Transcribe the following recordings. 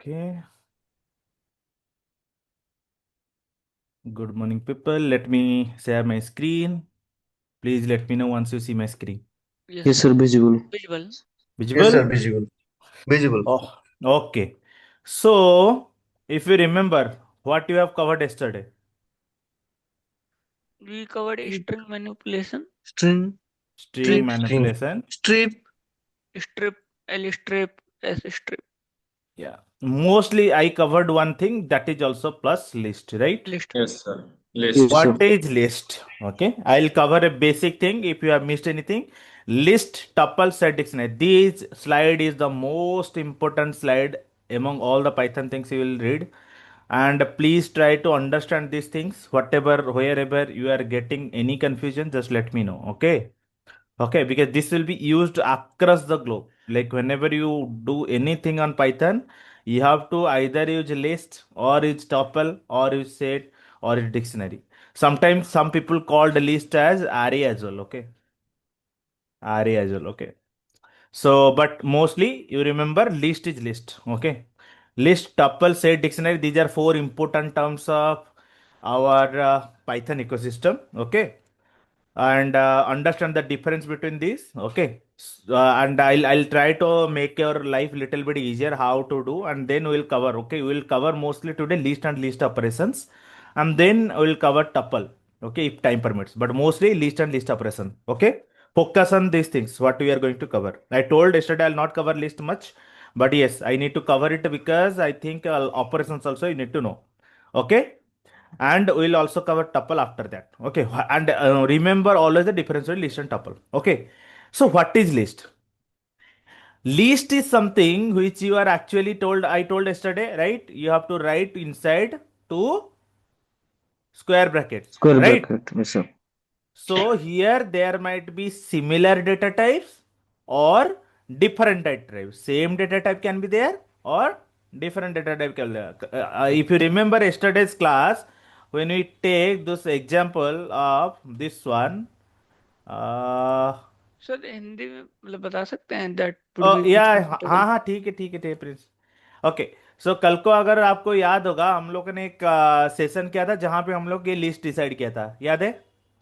Okay. Good morning, people. Let me share my screen. Please let me know once you see my screen. Yes, Yes, sir. sir, visible. Visual. Yes, sir, Visible? visible. Visible. Oh, okay. So, if you remember what you have covered yesterday, We covered Strip, string manipulation, string, string strip, String. manipulation. strip. strip, L strip, S strip, Yeah. Mostly I covered one thing that is also plus list, right? list. Yes, sir. Yes, List. sir. What is list? Okay, I'll cover a basic thing. If you have missed anything, list, tuple, set, dictionary. This slide is the most important slide among all the Python things you will read. And please try to understand these things. Whatever, wherever you are getting any confusion, just let me know. Okay. Okay, because this will be used across the globe. Like whenever you do anything on Python, you have to either use list or use tuple or use set or use dictionary. Sometimes some people call the list as array as well. Okay, array as well. Okay. So, but mostly you remember list is list. Okay, list, tuple, set, dictionary. These are four important terms of our Python ecosystem. Okay, and understand the difference between these. Okay. And I'll try to make your life little bit easier how to do, and then we'll cover. Okay, we'll cover mostly today list and list operations, and then we'll cover tuple. Okay, if time permits, but mostly list and list operation. Okay, focus on these things what we are going to cover. I told yesterday I'll not cover list much, but yes, I need to cover it because I think operations also you need to know. Okay, and we'll also cover tuple after that. Okay, and remember always the difference between list and tuple. Okay, so what is list? List is something which you are actually told, I told yesterday, right? You have to write inside two square brackets, Square right? bracket. Yes, sir. So here there might be similar data types or different data types. Same data type can be there or different data type can be there. If you remember yesterday's class, when we take this example of this one, uh, sir Hindi में मतलब बता सकते हैं that would be या comfortable. हाँ हाँ ठीक है ठीक है ठीक है प्रिंस. ओके. सो कल को अगर आपको याद होगा हम लोग ने एक सेशन किया था जहां पे हम लोग ये लिस्ट डिसाइड किया था, याद है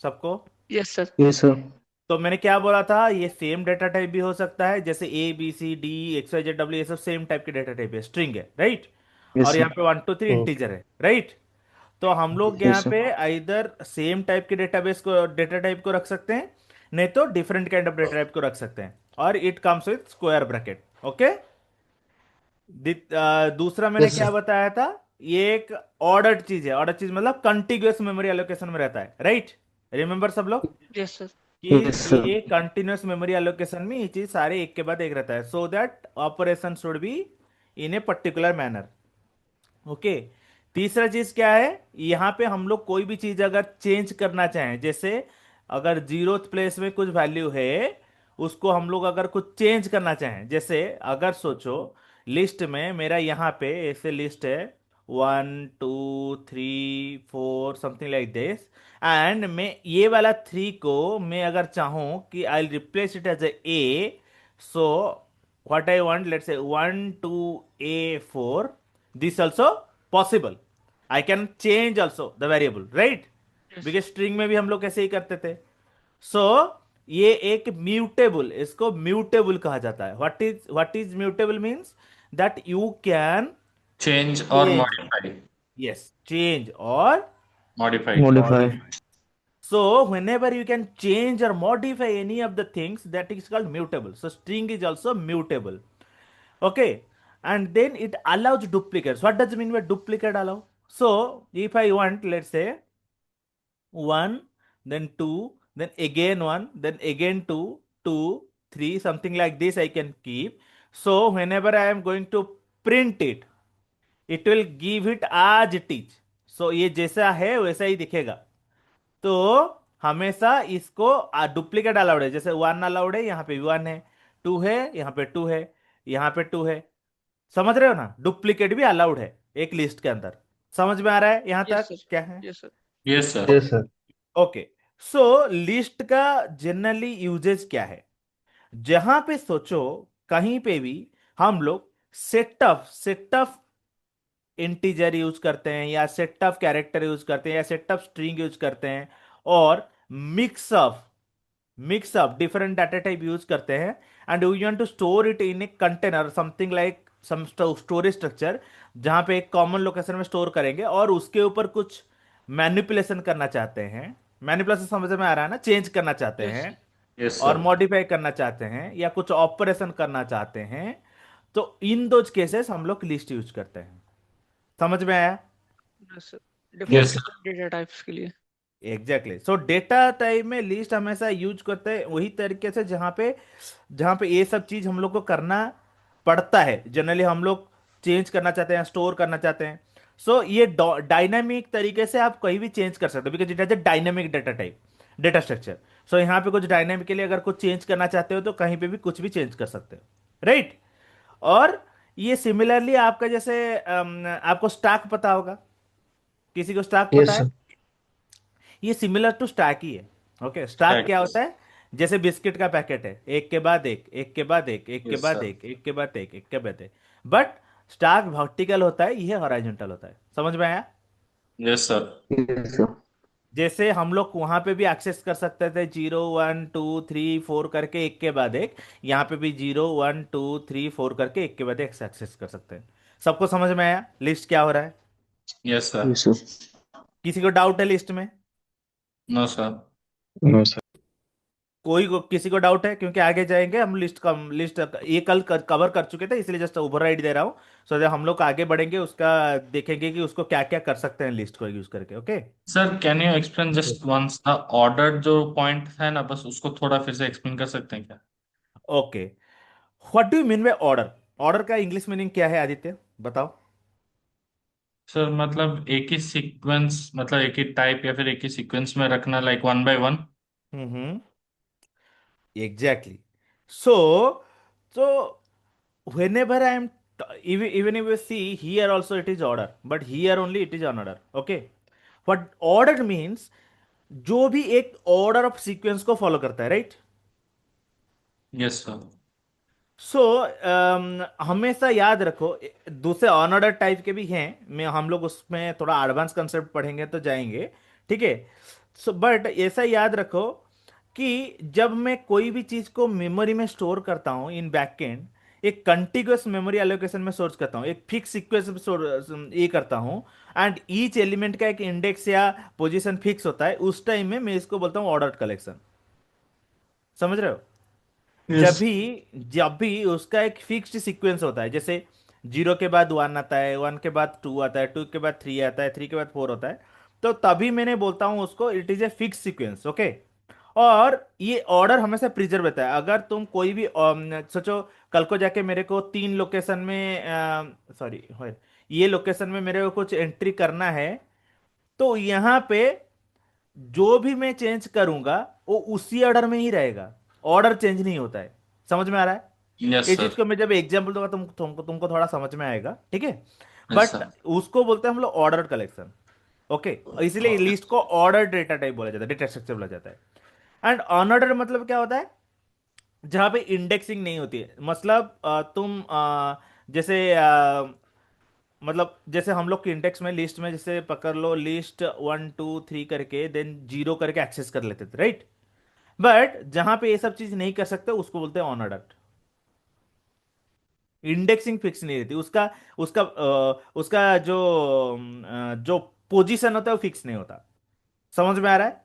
सबको? Yes sir. Yes, sir. तो मैंने क्या बोला था, ये सेम डेटा टाइप भी हो सकता है, जैसे A B C D X Y Z W, ये सब सेम टाइप के डेटा टाइप है, स्ट्रिंग है, राइट? Yes, और sir. यहाँ पे 1 2 3 Hmm. इंटीजर है, राइट? तो हम लोग Yes, यहाँ sir. पे इधर सेम टाइप के डेटाबेस को डेटा टाइप को रख सकते हैं, नहीं तो different kind of data type को रख सकते हैं, और it comes with square bracket. Okay. दूसरा मैंने Yes, क्या sir. बताया था, ये एक ऑर्डर्ड चीज है. ऑर्डर चीज मतलब कंटिन्यूअस मेमोरी एलोकेशन में रहता है, राइट? रिमेंबर सब लोग यस सर. कि Yes, sir. ये कंटिन्यूअस मेमोरी एलोकेशन में ये चीज सारे एक के बाद एक रहता है, so that operation should be in a particular manner. Okay. तीसरा चीज क्या है, यहां पे हम लोग कोई भी चीज अगर चेंज करना चाहें, जैसे अगर जीरो प्लेस में कुछ वैल्यू है, उसको हम लोग अगर कुछ चेंज करना चाहें, जैसे अगर सोचो लिस्ट में मेरा यहाँ पे ऐसे लिस्ट है 1 2 3 4 समथिंग लाइक दिस, एंड मैं ये वाला 3 को मैं अगर चाहूं कि I replace it as A, so what I want, let's say 1 2 a 4, this also possible. I can change also the variable, right? Yes. Because string में भी हम लोग ऐसे ही करते थे. सो ये एक म्यूटेबल, इसको म्यूटेबल कहा जाता है. What is mutable means that you can Change or change. modify. Yes, change और Modify. Modify. modify. So whenever you can change or modify any of the things, that is called mutable. So string is also mutable. Okay. And then it allows duplicates. What does it mean by duplicate allow? So if I want, let's say 1, then 2, then again 1, then again 2, 2, 3, something like this I can keep. So whenever I am going to print it will give it as it is. So ये जैसा है वैसा ही दिखेगा. तो हमेशा इसको duplicate allowed है, जैसे 1 अलाउड है, यहाँ पे भी 1 है, 2 है, यहाँ पे 2 है, यहाँ पे 2 है. समझ रहे हो ना, डुप्लीकेट भी अलाउड है एक लिस्ट के अंदर. समझ में आ रहा है यहां यस तक सर. क्या है? Yes sir. Yes, sir. Yes, sir. Okay. So list का जनरली यूजेज क्या है, जहां पे सोचो कहीं पे भी हम लोग सेटअप इंटीजर यूज करते हैं, या सेट ऑफ कैरेक्टर यूज करते हैं, या सेट ऑफ स्ट्रिंग यूज करते हैं, और mix of different data type use करते हैं, and we want to store it in a container something like some storage structure, जहां पे एक कॉमन लोकेशन में स्टोर करेंगे और उसके ऊपर कुछ मैनिपुलेशन करना चाहते हैं। मैनिपुलेशन समझ में आ रहा है ना, चेंज करना चाहते Yes. हैं Yes, और sir. मॉडिफाई करना चाहते हैं या कुछ ऑपरेशन करना चाहते हैं, तो इन दो केसेस हम लोग लिस्ट यूज करते हैं। समझ में आया? Different Yes, sir. Different data types के लिए। एग्जैक्टली। सो डेटा टाइप में लिस्ट हमेशा यूज करते हैं वही तरीके से जहाँ पे ये सब चीज हम लोग को करना पड़ता है। जनरली हम लोग चेंज करना चाहते हैं, स्टोर करना चाहते हैं। सो ये डायनामिक तरीके से आप कहीं भी चेंज कर सकते हो, because it has a dynamic data type, data structure. So यहाँ पे कुछ डायनामिकली अगर कुछ चेंज करना चाहते हो तो कहीं पे भी कुछ भी चेंज कर सकते हो, राइट? और ये सिमिलरली आपका जैसे आपको स्टैक पता होगा, किसी को स्टैक पता Yes, है? sir. ये सिमिलर टू स्टैक ही है। Okay, stack Stack. क्या होता है? जैसे बिस्किट का पैकेट है, एक के बाद एक, एक के बाद एक, एक के Yes, बाद sir. एक, एक के बाद एक, एक के बाद एक। बट स्टैक वर्टिकल होता है, ये हॉरिजॉन्टल होता है। समझ में आया? Yes, sir. Yes, sir. जैसे हम लोग वहां पे भी एक्सेस कर सकते थे 0 1 2 3 4 करके एक के बाद एक, यहाँ पे भी 0 1 2 3 4 करके एक के बाद एक एक्सेस कर सकते हैं। सबको समझ में आया लिस्ट क्या हो रहा है? Yes, sir. Yes, sir. किसी को डाउट है लिस्ट में? No, sir. No, sir. किसी को डाउट है? क्योंकि आगे जाएंगे हम लिस्ट ये कल कवर कर चुके थे, इसलिए जस्ट ओवरराइड दे रहा हूँ। सो जब हम लोग आगे बढ़ेंगे उसका देखेंगे कि उसको क्या क्या कर सकते हैं लिस्ट को यूज करके। Okay, Sir, can you explain just once the ordered जो point है ना, बस उसको थोड़ा फिर से explain कर सकते हैं क्या? Okay. What do you mean by order? Order का इंग्लिश मीनिंग क्या है आदित्य, बताओ। सर मतलब एक ही सीक्वेंस, मतलब एक ही टाइप या फिर एक ही सीक्वेंस में रखना, like one by one. Hmm, exactly. So so whenever I am even if you see here also it is order, but here only it is on order. Okay, what order means, जो भी एक order of sequence को follow करता है, right? Yes sir. सो हमेशा याद रखो, दूसरे अनऑर्डर टाइप के भी हैं, मैं हम लोग उसमें थोड़ा एडवांस कंसेप्ट पढ़ेंगे तो जाएंगे, ठीक है? सो बट ऐसा याद रखो कि जब मैं कोई भी चीज को मेमोरी में स्टोर करता हूं इन बैकएंड, एक कंटिन्यूअस मेमोरी एलोकेशन में सोर्स करता हूं, एक फिक्स सीक्वेंस में ये करता हूं, एंड ईच एलिमेंट का एक इंडेक्स या पोजीशन फिक्स होता है, उस टाइम में मैं इसको बोलता हूं ऑर्डर्ड कलेक्शन। समझ रहे हो? यस। जब भी उसका एक फिक्स्ड सीक्वेंस होता है, जैसे 0 के बाद 1 आता है, 1 के बाद 2 आता है, 2 के बाद 3 आता है, 3 के बाद 4 होता है, तो तभी मैंने बोलता हूं उसको it is a fix sequence. Okay, और ये ऑर्डर हमेशा प्रिजर्व रहता है। अगर तुम कोई भी सोचो, कल को जाके मेरे को 3 लोकेशन में, सॉरी, ये लोकेशन में मेरे को कुछ एंट्री करना है, तो यहाँ पे जो भी मैं चेंज करूंगा वो उसी ऑर्डर में ही रहेगा, ऑर्डर चेंज नहीं होता है। समझ में आ रहा है? यस ये चीज सर। को मैं जब एग्जांपल दूंगा तुमको थोड़ा समझ में आएगा, ठीक है? Yes but sir. उसको बोलते हैं हम लोग ऑर्डर कलेक्शन। ओके, इसलिए लिस्ट को ऑर्डर डेटा टाइप बोला जाता है, डेटा स्ट्रक्चर बोला जाता है। एंड अनऑर्डर मतलब क्या होता है? जहां पे इंडेक्सिंग नहीं होती है। मतलब जैसे हम लोग के इंडेक्स में, लिस्ट में, जैसे पकड़ लो लिस्ट 1 2 3 करके देन 0 करके एक्सेस कर लेते थे, राइट? बट जहां पे ये सब चीज नहीं कर सकते उसको बोलते हैं अनऑर्डर। इंडेक्सिंग फिक्स नहीं रहती, उसका उसका उसका जो पोजीशन होता है वो फिक्स नहीं होता। समझ में आ रहा है?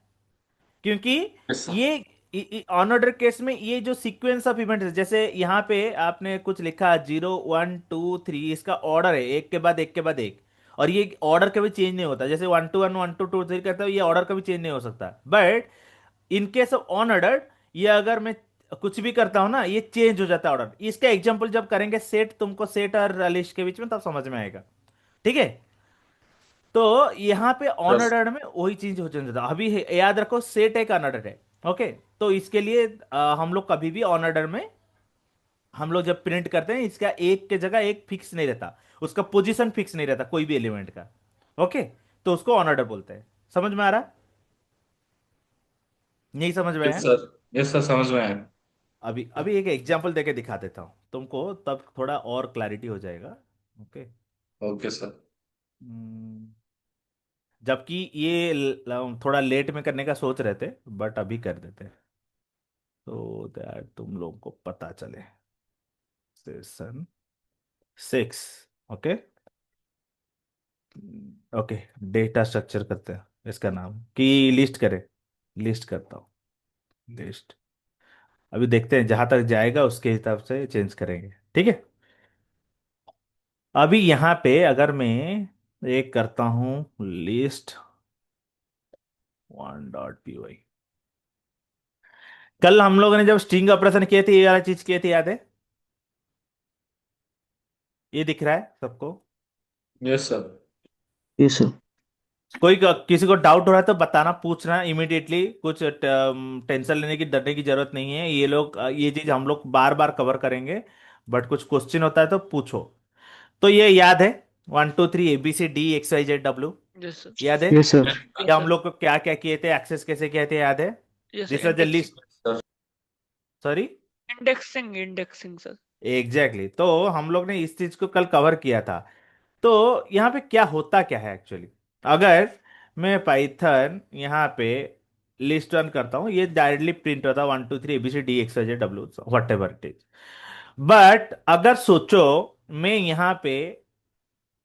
क्योंकि यस सर। ये ऑनऑर्डर केस में ये जो सीक्वेंस ऑफ इवेंट है, जैसे यहाँ पे आपने कुछ लिखा 0 1 2 3, इसका ऑर्डर है एक के बाद एक के बाद एक, और ये ऑर्डर कभी चेंज नहीं होता। जैसे 1 2 1 1 2 2 3 करता है, ये ऑर्डर कभी चेंज नहीं हो सकता। बट इन केस ऑफ ऑनऑर्डर, ये अगर मैं कुछ भी करता हूं ना, ये चेंज हो जाता है ऑर्डर। इसका एग्जांपल जब करेंगे सेट, तुमको सेट और लिस्ट के बीच में, तब समझ में आएगा, ठीक है? तो यहाँ पे यस। ऑनऑर्डर में वही चीज हो जाता है। अभी याद रखो सेट एक अनऑर्डर है। ओके, तो इसके लिए हम लोग कभी भी ऑनऑर्डर में, हम लोग जब प्रिंट करते हैं, इसका एक के जगह एक फिक्स नहीं रहता, उसका पोजीशन फिक्स नहीं रहता कोई भी एलिमेंट का। ओके, तो उसको ऑनऑर्डर बोलते हैं। समझ में आ रहा? नहीं समझ में यस आया? सर। यस सर, समझ में आया। अभी अभी एक एग्जांपल देके दिखा देता हूं तुमको, तब थोड़ा और क्लैरिटी हो जाएगा। Okay, okay sir. हम्म, जबकि ये थोड़ा लेट में करने का सोच रहे थे, बट अभी कर देते हैं तो दैट तुम लोग को पता चले। Session 6। Okay. Okay. Data structure करते हैं इसका नाम कि लिस्ट करें। लिस्ट करता हूँ। लिस्ट। अभी देखते हैं जहां तक जाएगा उसके हिसाब से चेंज करेंगे, ठीक है। अभी यहाँ पे अगर मैं एक करता हूँ लिस्ट 1.py। कल हम लोगों ने जब स्ट्रिंग ऑपरेशन किए थे ये वाला चीज किए थे, याद है? ये दिख रहा है सबको? Yes sir. Yes, sir. किसी को डाउट हो रहा है तो बताना, पूछना इमीडिएटली। कुछ टेंशन लेने की, डरने की जरूरत नहीं है। ये लोग ये चीज हम लोग बार बार कवर करेंगे, बट कुछ क्वेश्चन होता है तो पूछो। तो ये याद है? 1 2 3 ABCD XYZ W। Yes sir. याद है? Yes, sir. या यस हम सर। लोग को क्या क्या किए थे, एक्सेस कैसे किए थे, याद है? Yes this sir, is the list. Sir sorry. Indexing indexing sir. Exactly. तो हम लोग ने इस चीज को कल कवर किया था। तो यहाँ पे क्या होता क्या है एक्चुअली? अगर मैं पाइथन यहाँ पे लिस्ट रन करता हूँ, ये डायरेक्टली प्रिंट होता है 1 2 3 ABCD XYZ W, what ever it is. But अगर सोचो मैं यहाँ पे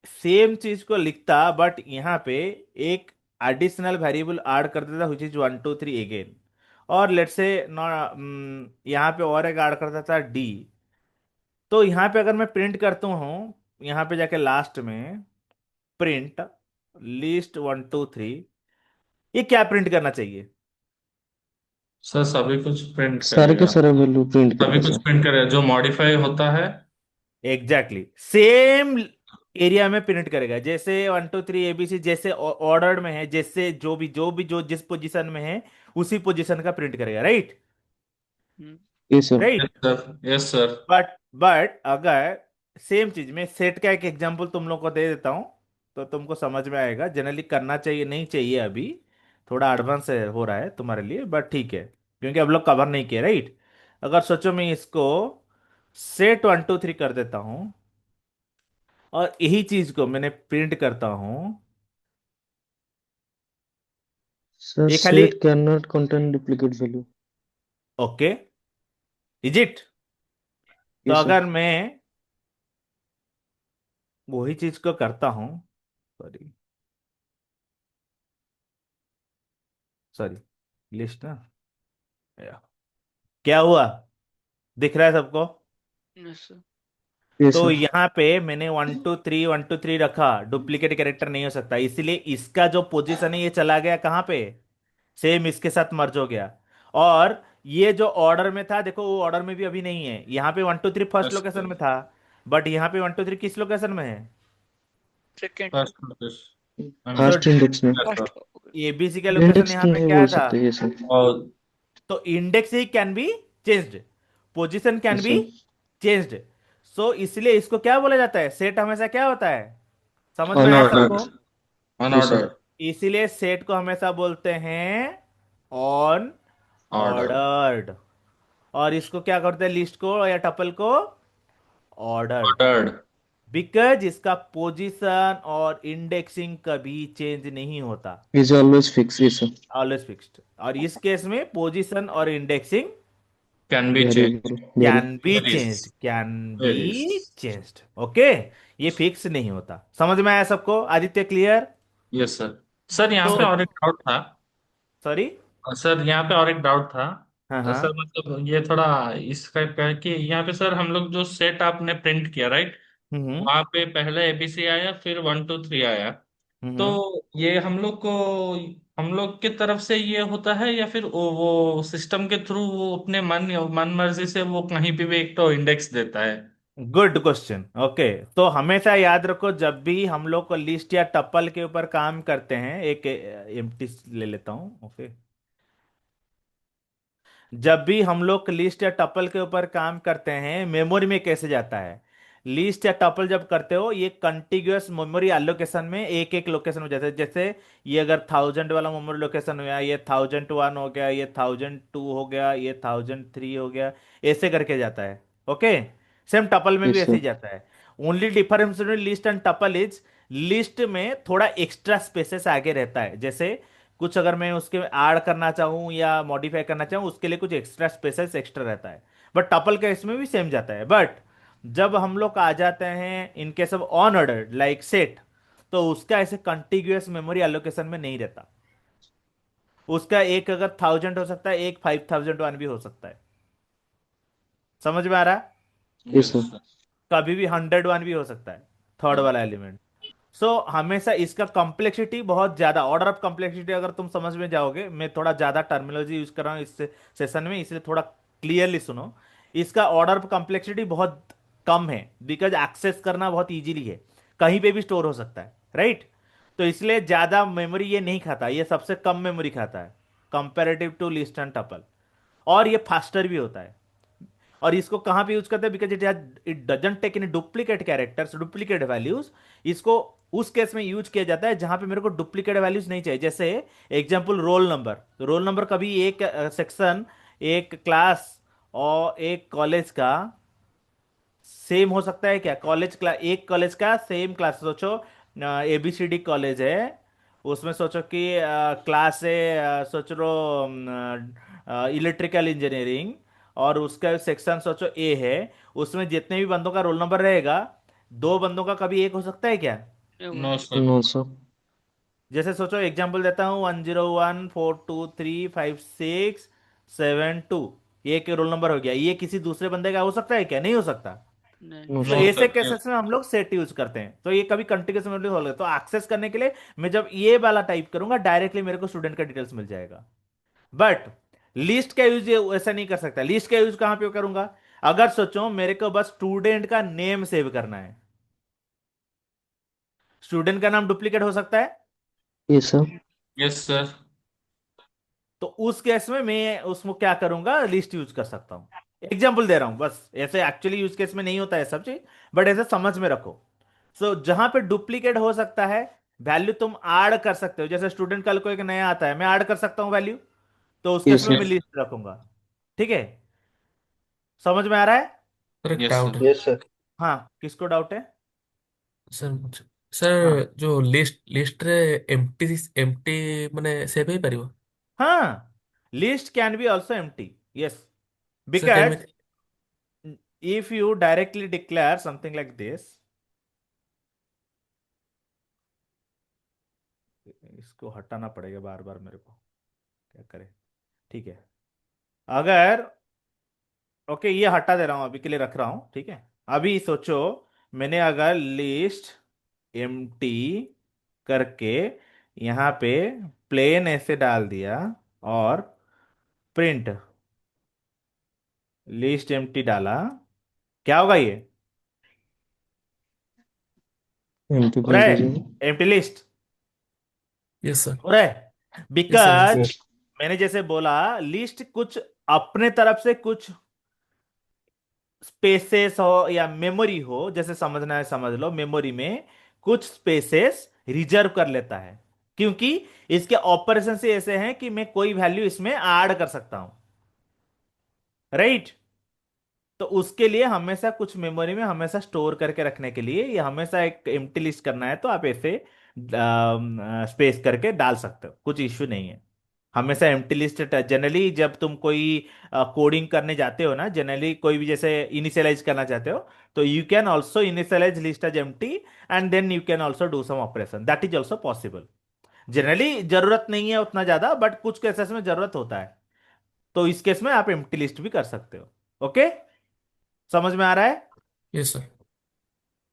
सेम चीज को लिखता, बट यहाँ पे एक एडिशनल वेरिएबल ऐड कर देता विच इज 1 2 3 अगेन, और लेट्स से यहाँ पे और एक ऐड करता था डी। तो यहाँ पे अगर मैं प्रिंट करता हूँ, यहाँ पे जाके लास्ट में प्रिंट लिस्ट 1 2 3, ये क्या प्रिंट करना चाहिए? सर सभी कुछ प्रिंट सारे के करेगा। सारे वैल्यू प्रिंट सभी करेगा कुछ सर। प्रिंट करेगा जो मॉडिफाई होता है। एग्जैक्टली सेम एरिया में प्रिंट करेगा। जैसे 1 2 3 ABC जैसे ऑर्डर में है, जैसे जो जिस पोजीशन में है उसी पोजीशन का प्रिंट करेगा, right? Hmm. Yes, sir. Yes right. Sir. Yes sir. But अगर सेम चीज में सेट का एक एग्जांपल तुम लोग को दे देता हूं तो तुमको समझ में आएगा। जनरली करना चाहिए नहीं चाहिए, अभी थोड़ा एडवांस हो रहा है तुम्हारे लिए, बट ठीक है क्योंकि अब लोग कवर नहीं किए, राइट? अगर सोचो मैं इसको सेट 1 2 3 कर देता हूं और यही चीज को मैंने प्रिंट करता हूं, Sir, ये खाली। set cannot contain duplicate value. Okay. Is it? तो Yes, sir. अगर मैं वही चीज को करता हूं, सॉरी सॉरी, लिस्ट ना, या, क्या हुआ? दिख रहा है सबको? Yes sir. Yes, तो sir. यहाँ पे मैंने 1 2 3 रखा, डुप्लीकेट कैरेक्टर नहीं हो सकता, इसलिए इसका जो पोजीशन है ये चला गया कहाँ पे? सेम इसके साथ मर्ज हो गया। और ये जो ऑर्डर में था, देखो वो ऑर्डर में भी अभी नहीं है। यहाँ पे 1 2 3 फर्स्ट यस लोकेशन सर। में था, बट यहाँ पे 1 2 3 किस लोकेशन में है? सेकेंड में। First notice. So First index में। Yes first. सर। एबीसी का लोकेशन इंडेक्स यहाँ पे नहीं क्या बोल था? सकते। Yes, sir. और तो इंडेक्स ही can be changed, position can Yes, be sir. Changed. So इसलिए इसको क्या बोला जाता है? सेट हमेशा क्या होता है? समझ में आया Unordered. सबको? Yes, sir. अनऑर्डर्ड। इसीलिए सेट को हमेशा बोलते हैं ऑन ऑर्डर। ऑर्डर्ड। और इसको क्या करते हैं, लिस्ट को या टपल को? ऑर्डर्ड। ऑर्डर्ड। बिकॉज इसका पोजीशन और इंडेक्सिंग कभी चेंज नहीं होता, Is always fixed. Yes, sir. Always fixed. और इस केस में पोजीशन और indexing can be change. Variable. Very. Can be varies. Changed, can varies. Be changed. Okay. ये फिक्स नहीं होता। समझ में आया सबको? Aditya clear? Yes sir. Sir यहाँ तो पे और एक डाउट था। सॉरी। सर यहाँ पे और एक डाउट था। हाँ सर हाँ। मतलब ये थोड़ा इस टाइप का है कि यहाँ पे सर हम लोग जो सेट आपने प्रिंट किया राइट, हम्म वहाँ पे पहले एबीसी आया फिर 1 2 3 आया। तो हम्म ये हम लोग की तरफ से ये होता है या फिर वो सिस्टम के थ्रू वो अपने मन मर्जी से वो कहीं पे भी एक तो इंडेक्स देता है। Good question. ओके। तो हमेशा याद रखो, जब भी हम लोग को लिस्ट या टपल के ऊपर काम करते हैं, एक एम्प्टी ले लेता हूं, ओके। जब भी हम लोग लिस्ट या टपल के ऊपर काम करते हैं, मेमोरी में कैसे जाता है? लिस्ट या टपल जब करते हो, ये कंटिग्यूअस मेमोरी एलोकेशन में एक एक लोकेशन में जाता है। जैसे ये अगर 1000 वाला मेमोरी लोकेशन हुआ, ये 1001 हो गया, ये 1002 हो गया, ये 1003 हो गया, ऐसे करके जाता है। ओके। सेम टपल में भी Yes, ऐसे sir. ही जाता है। Only difference between list and tuple is list में थोड़ा एक्स्ट्रा स्पेसेस आगे रहता है, जैसे कुछ अगर मैं उसके ऐड करना चाहूँ या मॉडिफाई करना चाहूँ उसके लिए कुछ एक्स्ट्रा स्पेसेस एक्स्ट्रा रहता है। बट टपल का इसमें भी सेम जाता है। बट जब हम लोग आ जाते हैं in case of on order like set, तो उसका ऐसे कंटिग्यूअस मेमोरी एलोकेशन में नहीं रहता। उसका एक अगर 1000 हो सकता है, एक 5001 भी हो सकता है। समझ में आ रहा है? Yes, sir. कभी भी 101 भी हो सकता है, थर्ड वाला एलिमेंट। सो हमेशा इसका कॉम्प्लेक्सिटी बहुत ज्यादा, ऑर्डर ऑफ कॉम्प्लेक्सिटी अगर तुम समझ में जाओगे, मैं थोड़ा ज्यादा टर्मिनोलॉजी यूज कर रहा हूँ इस सेशन में, इसलिए थोड़ा क्लियरली सुनो। इसका ऑर्डर ऑफ कॉम्प्लेक्सिटी बहुत कम है, बिकॉज एक्सेस करना बहुत इजीली है, कहीं पे भी स्टोर हो सकता है, राइट? तो इसलिए ज्यादा मेमोरी ये नहीं खाता, ये सबसे कम मेमोरी खाता है comparative to list and tuple. और ये फास्टर भी होता है। और इसको कहां पे यूज करते हैं? Because it doesn't take in duplicate characters, duplicate values. इसको उस केस में यूज किया जाता है जहां पे मेरे को डुप्लीकेट वैल्यूज नहीं चाहिए। जैसे एग्जांपल रोल नंबर, तो रोल नंबर कभी एक सेक्शन, एक क्लास और एक कॉलेज का सेम हो सकता है क्या? कॉलेज क्लास, एक कॉलेज का सेम क्लास, सोचो एबीसीडी कॉलेज है, उसमें सोचो कि क्लास है, सोच लो इलेक्ट्रिकल इंजीनियरिंग, और उसका सेक्शन सोचो ए है। उसमें जितने भी बंदों का रोल नंबर रहेगा, दो बंदों का कभी एक हो सकता है क्या? No. No sir. No, sir. जैसे सोचो एग्जांपल देता हूँ, 101435672, ये एक रोल नंबर हो गया, ये किसी दूसरे बंदे का हो सकता है क्या? नहीं हो सकता। नहीं. No, तो नो sir. ऐसे सर। केसेस में हम लोग सेट यूज करते हैं, तो ये कभी कंटिन्यूस मेमोरी हो तो एक्सेस करने के लिए मैं जब ये वाला टाइप करूंगा, डायरेक्टली मेरे को स्टूडेंट का डिटेल्स मिल जाएगा। बट लिस्ट का यूज ऐसा नहीं कर सकता। लिस्ट का यूज कहां पे करूंगा? अगर सोचो मेरे को बस स्टूडेंट का नेम सेव करना है, स्टूडेंट का नाम डुप्लीकेट हो सकता है, Yes, sir. Yes sir. तो उस केस में मैं उसमें क्या करूंगा? लिस्ट यूज कर सकता हूं। एग्जाम्पल दे रहा हूं बस, ऐसे एक्चुअली यूज केस में नहीं होता है सब चीज, बट ऐसे समझ में रखो। सो जहां पे डुप्लीकेट हो सकता है, वैल्यू तुम ऐड कर सकते हो। जैसे स्टूडेंट कल को एक नया आता है, मैं ऐड कर सकता हूं वैल्यू, तो उस केस Yes, में sir. मैं लिस्ट रखूंगा। ठीक है? समझ में आ रहा है? सर एक यस डाउट सर। है। Yes, sir. हाँ, किसको डाउट है? सर हाँ, सर जो लिस्ट रे एम्प्टी एम्प्टी माने सेव ही परिबो? हाँ, list can be also empty, yes, sir because केमिति? if you directly declare something like this, इसको हटाना पड़ेगा बार बार मेरे को, क्या करें? ठीक है, अगर ओके ये हटा दे रहा हूं, अभी के लिए रख रहा हूं, ठीक है? अभी सोचो मैंने अगर लिस्ट एम्प्टी करके यहां पे प्लेन ऐसे डाल दिया और प्रिंट लिस्ट एम्प्टी डाला, क्या होगा ये? Empty हो रहा print है हो जाएगा. Empty list, yes sir. हो रहा है, yes sir, yes. Because Yes. मैंने जैसे बोला, लिस्ट कुछ अपने तरफ से कुछ स्पेसेस हो या मेमोरी हो, जैसे समझना है समझ लो, मेमोरी में कुछ स्पेसेस रिजर्व कर लेता है, क्योंकि इसके ऑपरेशन से ऐसे हैं कि मैं कोई वैल्यू इसमें ऐड कर सकता हूं, राइट? तो उसके लिए हमेशा कुछ मेमोरी में हमेशा स्टोर करके रखने के लिए ये हमेशा एक एम्प्टी लिस्ट करना है, तो आप ऐसे स्पेस करके डाल सकते हो, कुछ इश्यू नहीं है। हमेशा एम्प्टी लिस्ट जनरली जब तुम कोई कोडिंग करने जाते हो ना, जनरली कोई भी जैसे इनिशियलाइज करना चाहते हो, तो you can also initialise list as empty, and then you can also do some operation, that is also possible. Generally जरूरत नहीं है उतना ज्यादा, बट कुछ केसेस में जरूरत होता है, तो इस केस में आप एम्प्टी लिस्ट भी कर सकते हो। ओके, समझ में आ रहा है? Yes sir.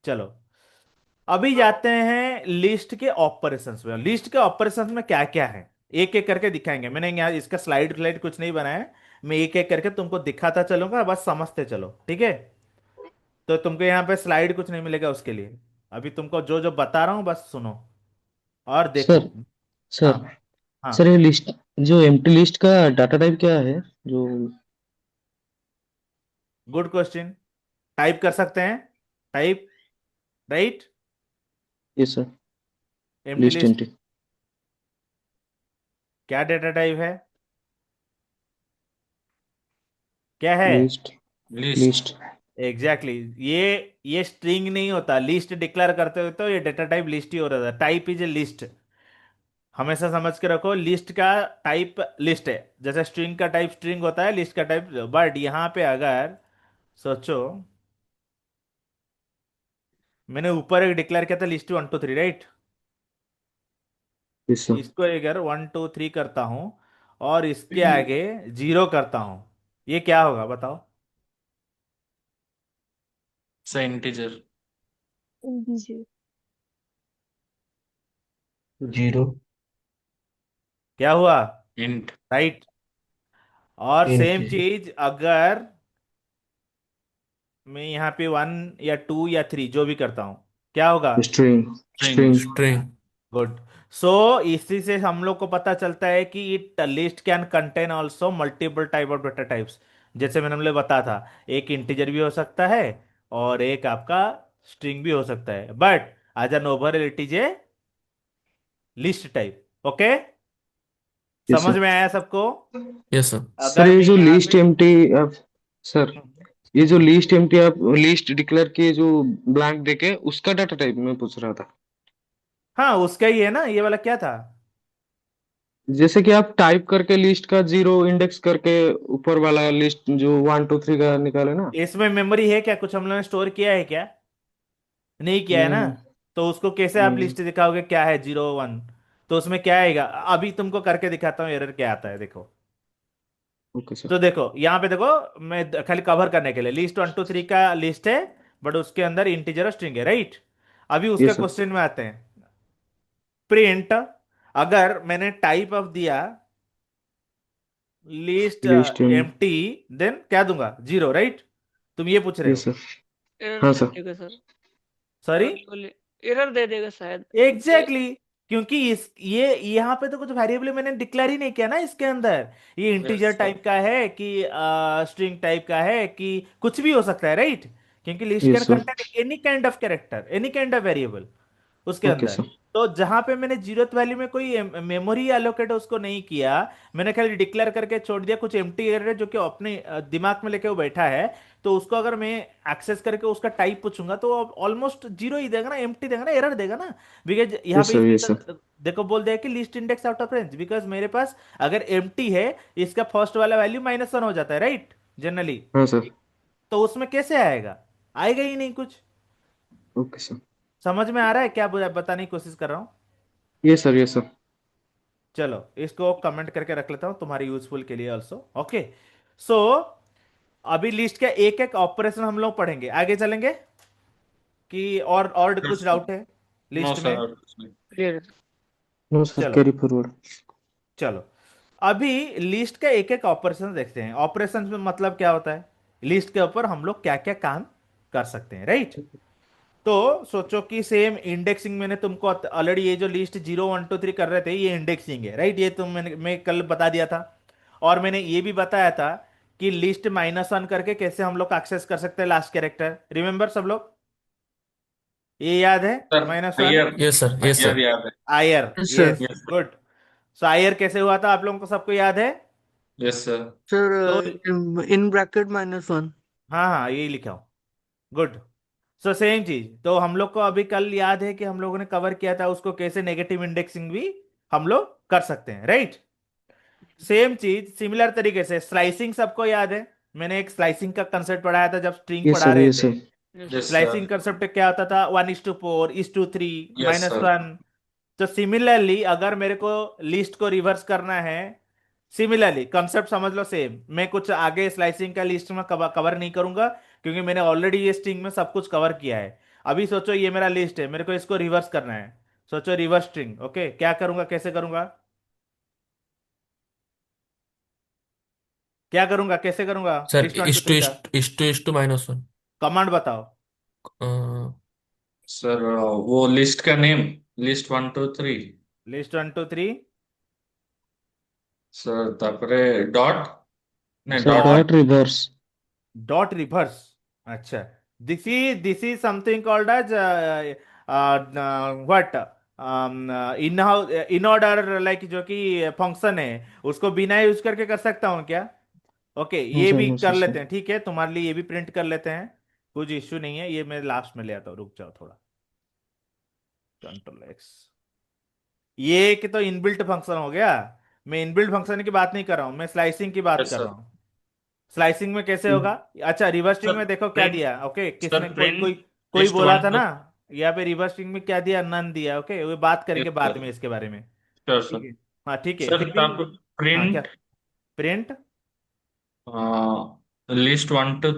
चलो, अभी जाते हैं लिस्ट के ऑपरेशंस में। लिस्ट के ऑपरेशंस में क्या क्या है एक एक करके दिखाएंगे। मैंने यहाँ इसका स्लाइड स्लाइड कुछ नहीं बनाया है, मैं एक एक करके तुमको दिखाता चलूंगा, बस समझते चलो, ठीक है? तो तुमको यहाँ पे स्लाइड कुछ नहीं मिलेगा उसके लिए, अभी तुमको जो जो बता रहा हूँ बस सुनो और देखो। सर, हाँ, सर, हाँ, सर ये लिस्ट, जो एम्प्टी लिस्ट का डाटा टाइप क्या है? जो गुड क्वेश्चन। टाइप कर सकते हैं, टाइप, राइट? ये sir, empty list list empty क्या डेटा टाइप है? क्या है? List list. लिस्ट एग्जैक्टली ये स्ट्रिंग नहीं होता, लिस्ट डिक्लेयर करते हुए तो ये डेटा टाइप लिस्ट ही हो रहा था। टाइप इज ए लिस्ट, हमेशा समझ के रखो, लिस्ट का टाइप लिस्ट है, जैसे स्ट्रिंग का टाइप स्ट्रिंग होता है, लिस्ट का टाइप। बट यहाँ पे अगर सोचो, मैंने ऊपर एक डिक्लेयर किया था लिस्ट 1 2 3, राइट? Yes sir. इसको अगर 1 2 3 करता हूं और इसके आगे 0 करता हूं, ये क्या होगा बताओ? इंटीजर। इंटीजर। जीरो। क्या हुआ? इंट। राइट। और सेम इंटीजर। चीज अगर मैं यहाँ पे 1 या 2 या 3 जो भी करता हूँ, क्या होगा? String. String. String. String. Good. So इसी से हम लोग को पता चलता है कि it list can contain also multiple type of data types. जैसे मैंने हमने बताया था, एक इंटीजर भी हो सकता है और एक आपका स्ट्रिंग भी हो सकता है, but as an overall it is a list type. Okay, yes समझ सर। में आया सबको? Yes sir. सर अगर ये मैं जो यहाँ लिस्ट पे एम्प्टी आप, सर ये जो लिस्ट एम्प्टी आप लिस्ट डिक्लेयर किए जो ब्लैंक देके उसका डाटा टाइप मैं पूछ रहा था। हाँ, उसका ही है ना ये वाला, क्या था? जैसे कि आप टाइप करके लिस्ट का जीरो इंडेक्स करके ऊपर वाला लिस्ट जो 1 2 3 का निकाले ना। इसमें मेमोरी है क्या? कुछ हम लोगों ने स्टोर किया है क्या? नहीं किया है ना? नहीं। तो उसको कैसे आप नहीं। लिस्ट दिखाओगे क्या है 0 1? तो उसमें क्या आएगा, अभी तुमको करके दिखाता हूँ एरर क्या आता है, देखो। Okay sir. तो देखो यहाँ पे देखो, मैं खाली कवर करने के लिए, लिस्ट 1 2 3 का लिस्ट है, बट उसके अंदर इंटीजर और स्ट्रिंग है, राइट? अभी उसके यस सर। क्वेश्चन में आते हैं। प्रिंट, अगर मैंने टाइप ऑफ दिया list list M. Empty, then क्या दूंगा? 0, राइट? तुम ये पूछ रहे यस हो? सर। एरर हाँ दे सर। देगा सर। सॉरी? एरर दे देगा शायद। एग्जैक्टली exactly, क्योंकि इस ये यहाँ पे तो कुछ वेरिएबल मैंने डिक्लेयर ही नहीं किया ना इसके अंदर। ये यस इंटीजर सर। टाइप का है कि स्ट्रिंग टाइप का है कि कुछ भी हो सकता है, राइट? क्योंकि list can yes sir. Contain any kind of character, any kind of variable उसके ओके अंदर। सर। तो जहां पे मैंने जीरोथ वैल्यू में कोई मेमोरी एलोकेट उसको नहीं किया, मैंने खाली डिक्लेयर करके छोड़ दिया कुछ एम्प्टी एरर जो कि अपने दिमाग में लेके वो बैठा है, तो उसको अगर मैं एक्सेस करके उसका टाइप पूछूंगा तो ऑलमोस्ट जीरो ही देगा ना, एम्प्टी देगा ना, एरर देगा ना। बिकॉज यहाँ यस पे सर। इसने यस सर। देखो बोल दिया कि list index out of range, because मेरे पास अगर एम्प्टी है, इसका फर्स्ट वाला वैल्यू -1 हो जाता है, राइट? जनरली। हाँ सर। तो उसमें कैसे आएगा? आएगा ही नहीं कुछ। Okay sir. समझ में आ रहा है क्या बताने की कोशिश कर रहा हूँ? Yes sir. Yes sir. चलो इसको कमेंट करके रख लेता हूं तुम्हारी यूजफुल के लिए ऑल्सो। ओके, सो अभी लिस्ट का एक एक ऑपरेशन हम लोग पढ़ेंगे, आगे चलेंगे कि और कुछ डाउट है नो लिस्ट में? सर। क्लियर। नो सर, चलो, कैरी फॉरवर्ड। चलो अभी लिस्ट का एक एक ऑपरेशन देखते हैं। ऑपरेशन में मतलब क्या होता है, लिस्ट के ऊपर हम लोग क्या क्या काम कर सकते हैं, राइट? तो सोचो कि सेम इंडेक्सिंग मैंने तुमको ऑलरेडी, ये जो लिस्ट 0 1 2 3 कर रहे थे ये इंडेक्सिंग है, राइट? ये मैं कल बता दिया था। और मैंने ये भी बताया था कि लिस्ट -1 करके कैसे हम लोग एक्सेस कर सकते हैं लास्ट कैरेक्टर, रिमेंबर सब लोग? ये याद है? Sir -1 higher. Yes sir. Yes higher sir. याद है। आयर, yes sir. Yes, yes good. So आयर कैसे हुआ था आप लोगों को सबको याद है? Yes sir. सर तो इन ब्रैकेट -1। हाँ हाँ, यही लिखा हूं, गुड। सो सेम चीज तो हम लोग को अभी कल याद है कि हम लोगों ने कवर किया था उसको, कैसे नेगेटिव इंडेक्सिंग भी हम लोग कर सकते हैं, राइट? सेम चीज सिमिलर तरीके से स्लाइसिंग सबको याद है, मैंने एक स्लाइसिंग का कंसेप्ट पढ़ाया था जब स्ट्रिंग यस पढ़ा सर। रहे यस थे। Sir. Yes yes sir. Sir. Slicing concept क्या होता था? 1:4, 1:3, यस सर। -1। तो सिमिलरली अगर मेरे को लिस्ट को रिवर्स करना है, सिमिलरली कंसेप्ट समझ लो सेम, मैं कुछ आगे स्लाइसिंग का लिस्ट में कवर नहीं करूंगा क्योंकि मैंने ऑलरेडी ये स्ट्रिंग में सब कुछ कवर किया है। अभी सोचो ये मेरा लिस्ट है, मेरे को इसको रिवर्स करना है। सोचो रिवर्स स्ट्रिंग, ओके, क्या करूंगा, कैसे करूंगा, क्या करूंगा, कैसे करूंगा सर लिस्ट वन टू इस टू थ्री का? इस टू -1। कमांड बताओ। सर वो लिस्ट का नेम, लिस्ट 1 2 3। लिस्ट 1 2 3। सर तापरे डॉट, नहीं sir dot. Dot reverse. Dot reverse, अच्छा। This is something called as what, in in order, like जो कि फंक्शन है, उसको बिना यूज करके कर सकता हूँ क्या? ओके, नो ये सर। भी नो कर सर लेते सर। हैं, ठीक है, तुम्हारे लिए ये भी प्रिंट कर लेते हैं। कुछ इश्यू नहीं है, ये मैं लास्ट में ले आता हूँ, रुक जाओ थोड़ा। कंट्रोल एक्स, ये कि तो इनबिल्ट फंक्शन हो गया। मैं इनबिल्ट फंक्शन की बात नहीं कर रहा हूँ, मैं स्लाइसिंग की बात यस कर सर। रहा हूँ। स्लाइसिंग में कैसे होगा? अच्छा, रिवर्स स्ट्रिंग सर में देखो क्या प्रिंट दिया, ओके, किसने सर कोई कोई प्रिंट कोई लिस्ट बोला वन था टू। ना, यहाँ पे रिवर्स स्ट्रिंग में क्या दिया, नन दिया, ओके, वो बात यस करेंगे बाद सर। में इसके बारे में। श्योर ठीक सर। है। हाँ ठीक है, सर फिर भी। आप हाँ क्या? Print print list one two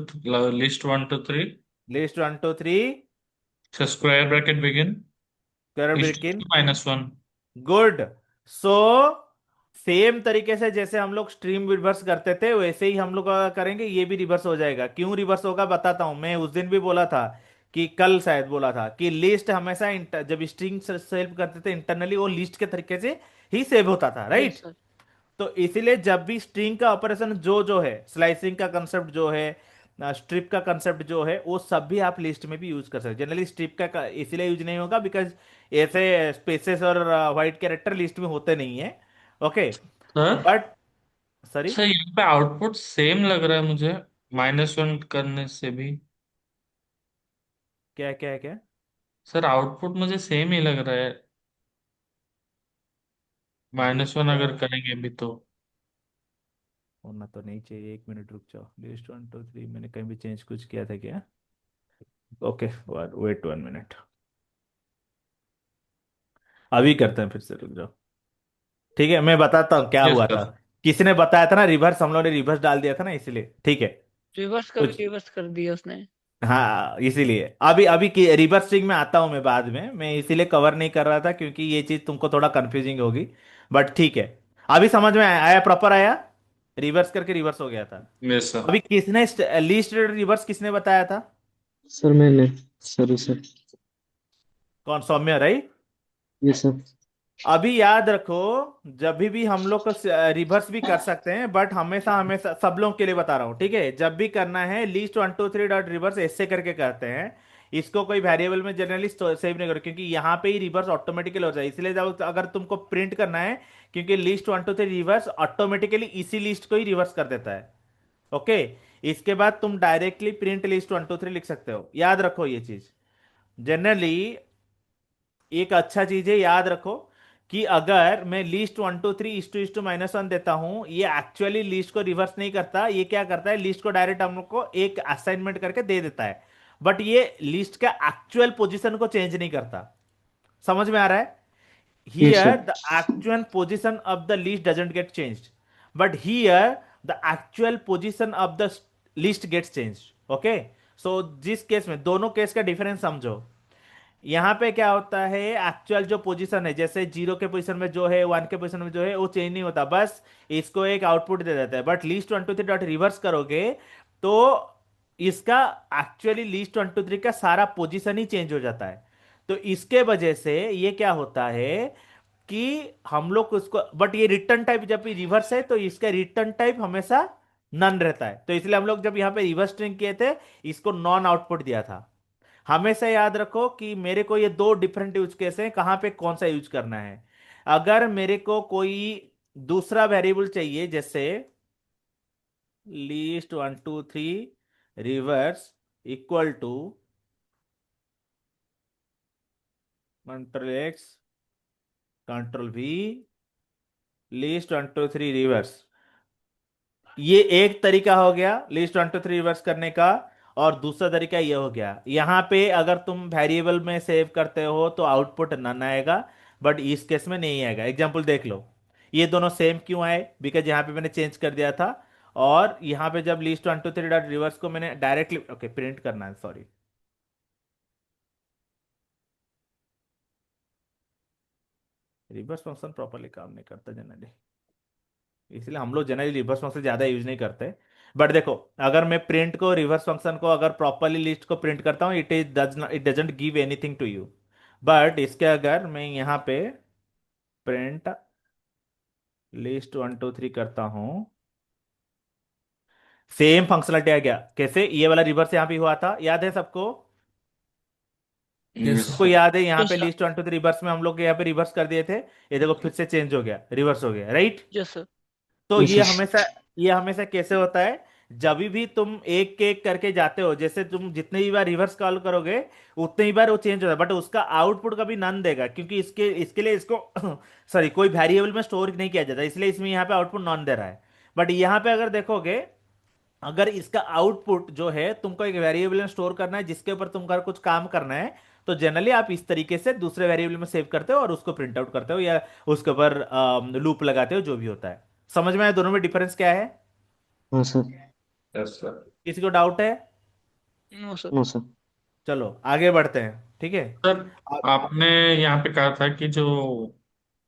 list one two three list 1 2 3 square bracket begin square list ब्रेकिन। Minus one. Good. So same तरीके से जैसे हम लोग स्ट्रीम रिवर्स करते थे वैसे ही हम लोग करेंगे, ये भी रिवर्स हो जाएगा। क्यों रिवर्स होगा बताता हूं। मैं उस दिन भी बोला था कि कल शायद बोला था कि लिस्ट हमेशा जब स्ट्रिंग सेव करते थे इंटरनली, वो लिस्ट के तरीके से ही सेव होता था, यस राइट? सर। तो इसीलिए जब भी स्ट्रिंग का ऑपरेशन जो जो है, स्लाइसिंग का कंसेप्ट जो है, स्ट्रिप का कंसेप्ट जो है, वो सब भी आप लिस्ट में भी यूज कर सकते हैं। जनरली स्ट्रिप का इसीलिए यूज नहीं होगा बिकॉज ऐसे स्पेसेस और वाइट कैरेक्टर लिस्ट में होते नहीं है, okay. Sir but sorry, sir यहाँ पे आउटपुट सेम लग रहा है मुझे माइनस वन करने से भी। क्या क्या क्या? सर आउटपुट मुझे सेम ही लग रहा है रुक माइनस वन जाओ, अगर करेंगे भी तो। होना तो नहीं चाहिए, 1 मिनट रुक जाओ। लिस्ट 1 2 3 मैंने कहीं भी चेंज कुछ किया था क्या? ओके, वेट 1 मिनट, अभी करते हैं फिर से, रुक जाओ। ठीक है, मैं बताता हूँ क्या यस हुआ था। सर। किसी ने बताया था ना रिवर्स, हम लोगों ने रिवर्स डाल दिया था ना, इसलिए ठीक है। रिवर्स का भी कुछ, रिवर्स कर दिया उसने। हाँ इसीलिए अभी अभी की रिवर्स स्ट्रिंग में आता हूँ मैं बाद में, मैं इसीलिए कवर नहीं कर रहा था क्योंकि ये चीज तुमको थोड़ा कंफ्यूजिंग होगी। बट ठीक है, अभी समझ में आया, प्रॉपर आया। रिवर्स करके रिवर्स हो गया था। Yes sir. अभी किसने लीस्ट रिवर्स किसने बताया था? सर मैंने, सर सर। कौन? सौम्य, राइट? ये सर। अभी याद रखो, जब भी हम लोग को रिवर्स भी कर सकते हैं, बट हमेशा हमेशा सब लोग के लिए बता रहा हूँ, ठीक है, जब भी करना है लीस्ट 1 2 3 डॉट रिवर्स ऐसे करके करते हैं। इसको कोई वेरिएबल में जनरली सेव नहीं करो क्योंकि यहाँ पे ही रिवर्स ऑटोमेटिकली हो जाए, इसलिए जब अगर तुमको प्रिंट करना है, क्योंकि लिस्ट 1 2 3 रिवर्स ऑटोमेटिकली इसी लिस्ट को ही रिवर्स कर देता है, ओके। इसके बाद तुम डायरेक्टली प्रिंट लिस्ट 1 2 3 लिख सकते हो, याद रखो ये चीज। जनरली एक अच्छा चीज है, याद रखो कि अगर मैं लिस्ट 1 2 3 इस टू -1 देता हूं, ये एक्चुअली लिस्ट को रिवर्स नहीं करता, ये क्या करता है, लिस्ट को डायरेक्ट हम लोग को एक असाइनमेंट करके दे देता है। बट ये लिस्ट का एक्चुअल पोजीशन को चेंज नहीं करता। समझ में आ रहा है? ये Here sir. the actual position of the list doesn't get changed, but here the actual position of the list gets changed, okay। so जिस केस में, दोनों केस का डिफरेंस समझो। यहाँ पे क्या होता है, एक्चुअल जो पोजीशन है, जैसे 0 के पोजीशन में जो है, 1 के पोजीशन में जो है, वो चेंज नहीं होता, बस इसको एक आउटपुट दे देता है। बट लिस्ट 1 2 3 डॉट रिवर्स करोगे तो इसका एक्चुअली लिस्ट 1 2 3 का सारा पोजीशन ही चेंज हो जाता है। तो इसके वजह से ये क्या होता है कि हम लोग उसको, बट ये रिटर्न टाइप जब भी रिवर्स है तो इसका रिटर्न टाइप हमेशा नन रहता है। तो इसलिए हम लोग जब यहाँ पे रिवर्स स्ट्रिंग किए थे, इसको नॉन आउटपुट दिया था। हमेशा याद रखो कि मेरे को ये दो डिफरेंट यूज केस हैं, कहां पे कौन सा यूज करना है। अगर मेरे को कोई दूसरा वेरिएबल चाहिए, जैसे list 1 2 3 reverse equal to control X control V list 1 2 3 reverse, ये एक तरीका हो गया लिस्ट 1 2 3 रिवर्स करने का। और दूसरा तरीका ये हो गया, यहां पे अगर तुम वेरिएबल में सेव करते हो तो आउटपुट नन आएगा, बट इस केस में नहीं आएगा। एग्जांपल देख लो, ये दोनों सेम क्यों आए, बिकॉज यहां पे मैंने चेंज कर दिया था। और यहां पे जब लिस्ट 1 2 3 डॉट रिवर्स को मैंने डायरेक्टली, ओके, प्रिंट करना है, सॉरी, रिवर्स फंक्शन प्रॉपरली काम नहीं करता जनरली, इसलिए हम लोग जनरली रिवर्स फंक्शन ज्यादा यूज नहीं करते। बट देखो, अगर मैं प्रिंट को, रिवर्स फंक्शन को अगर प्रॉपरली लिस्ट को प्रिंट करता हूं, it doesn't give anything to you. But इसके अगर मैं यहाँ पे प्रिंट लिस्ट 1 2 3 करता हूं, सेम फंक्शनलिटी आ गया। कैसे? ये वाला रिवर्स यहाँ पे हुआ था, याद है सबको? यस सबको सर। याद है, यहाँ यस पे सर। लिस्ट 1 2 3 रिवर्स में हम लोग यहाँ पे रिवर्स कर दिए थे, ये देखो फिर से चेंज हो गया, रिवर्स हो गया, राइट? Yes sir. तो ये ये सर। हमेशा, ये हमेशा कैसे होता है, जब भी तुम एक एक करके जाते हो, जैसे तुम जितने ही बार रिवर्स कॉल करोगे उतने ही बार वो चेंज होता है, बट उसका आउटपुट कभी नन देगा, क्योंकि इसके इसके लिए इसको सॉरी कोई वेरिएबल में स्टोर नहीं किया जाता, इसलिए इसमें यहाँ पे आउटपुट नॉन दे रहा है। बट यहाँ पे अगर देखोगे, अगर इसका आउटपुट जो है तुमको एक वेरिएबल में स्टोर करना है जिसके ऊपर तुमको कुछ काम करना है, तो जनरली आप इस तरीके से दूसरे वेरिएबल में सेव करते हो और उसको प्रिंट आउट करते हो, या उसके ऊपर लूप लगाते हो, जो भी होता है। समझ में आया दोनों में डिफरेंस क्या है? हाँ सर। Yes sir. किसी को डाउट है? No sir. No sir. चलो आगे बढ़ते हैं, ठीक है। सर अब आपने यहाँ पे कहा था कि जो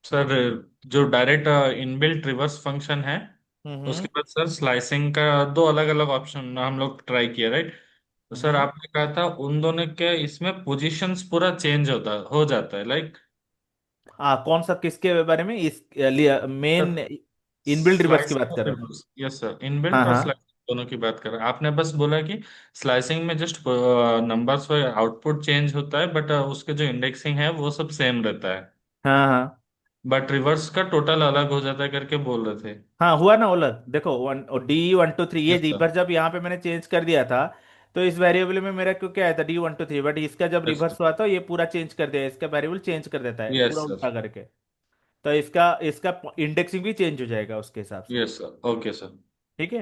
सर जो डायरेक्ट इनबिल्ट रिवर्स फंक्शन है, हम्म उसके बाद सर स्लाइसिंग का दो अलग अलग ऑप्शन हम लोग ट्राई किए, राइट? तो सर हम्म। आपने कहा था उन दोनों के इसमें पोजीशंस पूरा चेंज होता हो जाता है, लाइक कौन सा किसके बारे में, इस मेन इनबिल्ड रिवर्स की स्लाइसिंग बात और कर रहे हो? रिवर्स। यस सर, हाँ इनबिल्ट और हाँ स्लाइसिंग दोनों की बात कर रहे हैं। आपने बस बोला कि स्लाइसिंग में जस्ट नंबर्स और आउटपुट चेंज होता है, बट उसके जो इंडेक्सिंग है वो सब सेम रहता है, हाँ हाँ बट रिवर्स का टोटल अलग हो जाता है करके बोल रहे थे। हाँ, हुआ ना ओलर, देखो वन D123, ये यस सर। रिवर्स जब यहाँ पे मैंने चेंज कर दिया था, तो इस वेरिएबल में मेरा क्यों क्या आया था D123, बट इसका जब यस सर। रिवर्स हुआ तो ये पूरा चेंज कर दिया, इसका वेरिएबल चेंज कर देता है पूरा यस सर। उल्टा करके। तो इसका इसका इंडेक्सिंग भी चेंज हो जाएगा उसके हिसाब से। Yes sir. Okay sir. ठीक है।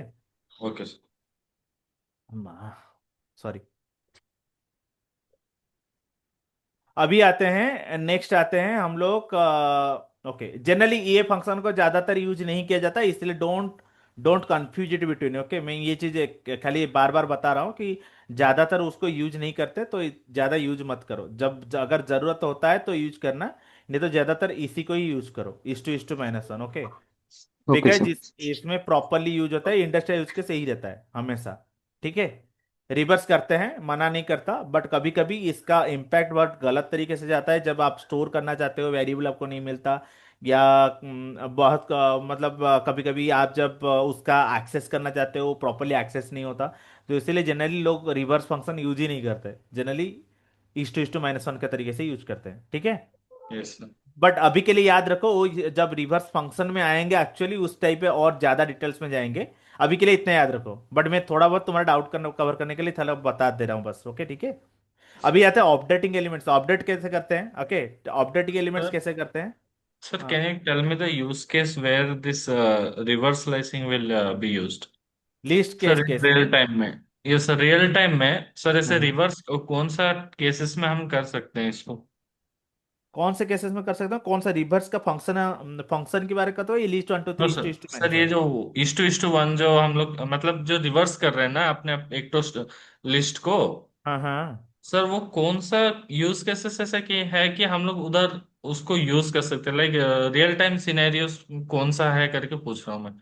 Okay sir. सॉरी। अभी आते हैं, नेक्स्ट आते हैं हम लोग। ओके, जनरली ये फंक्शन को ज्यादातर यूज नहीं किया जाता, इसलिए don't don't confuse it between. Okay, मैं ये चीज खाली बार बार बता रहा हूँ कि ज्यादातर उसको यूज नहीं करते, तो ज्यादा यूज मत करो। जब अगर जरूरत होता है तो यूज करना, नहीं तो ज्यादातर इसी को ही यूज करो, इस two -1। Okay, okay because sir. इसमें प्रॉपरली यूज होता है, इंडस्ट्रियल यूज के सही रहता है हमेशा। ठीक है। रिवर्स करते हैं, मना नहीं करता, बट कभी कभी इसका इम्पैक्ट बहुत गलत तरीके से जाता है, जब आप स्टोर करना चाहते हो, वेरिएबल आपको नहीं मिलता, या बहुत मतलब कभी कभी आप जब उसका एक्सेस करना चाहते हो प्रॉपरली एक्सेस नहीं होता, तो इसीलिए जनरली लोग रिवर्स फंक्शन यूज ही नहीं करते, जनरली इस टू -1 के तरीके से यूज करते हैं। ठीक है। Yes sir. बट अभी के लिए याद रखो, वो जब रिवर्स फंक्शन में आएंगे एक्चुअली उस टाइप पे और ज्यादा डिटेल्स में जाएंगे। अभी के लिए इतना याद रखो, बट मैं थोड़ा बहुत तुम्हारा डाउट करना कवर करने के लिए थोड़ा बता दे रहा हूँ बस। ओके, ठीक है। अभी आते हैं अपडेटिंग एलिमेंट्स, अपडेट कैसे करते हैं। ओके, अपडेटिंग एलिमेंट्स सर कैसे करते हैं? सर हाँ, can you tell me the use case where this reverse slicing will be used? List sir case in case में। रियल टाइम में। ये सर रियल टाइम में सर ऐसे हम्म। रिवर्स कौन सा केसेस में हम कर सकते हैं इसको? कौन से केसेस में कर सकते हो, कौन सा रिवर्स का फंक्शन, फंक्शन के बारे में कहते हो, ये list one two no three sir. इस टू सर ये -1? जो इस टू वन जो हम लोग मतलब जो रिवर्स कर रहे हैं ना अपने एक तो लिस्ट को, हाँ हाँ, सर वो कौन सा यूज केसेस ऐसा कि है कि हम लोग उधर उसको यूज कर सकते हैं, लाइक रियल टाइम सिनेरियोस कौन सा है करके पूछ रहा हूँ मैं।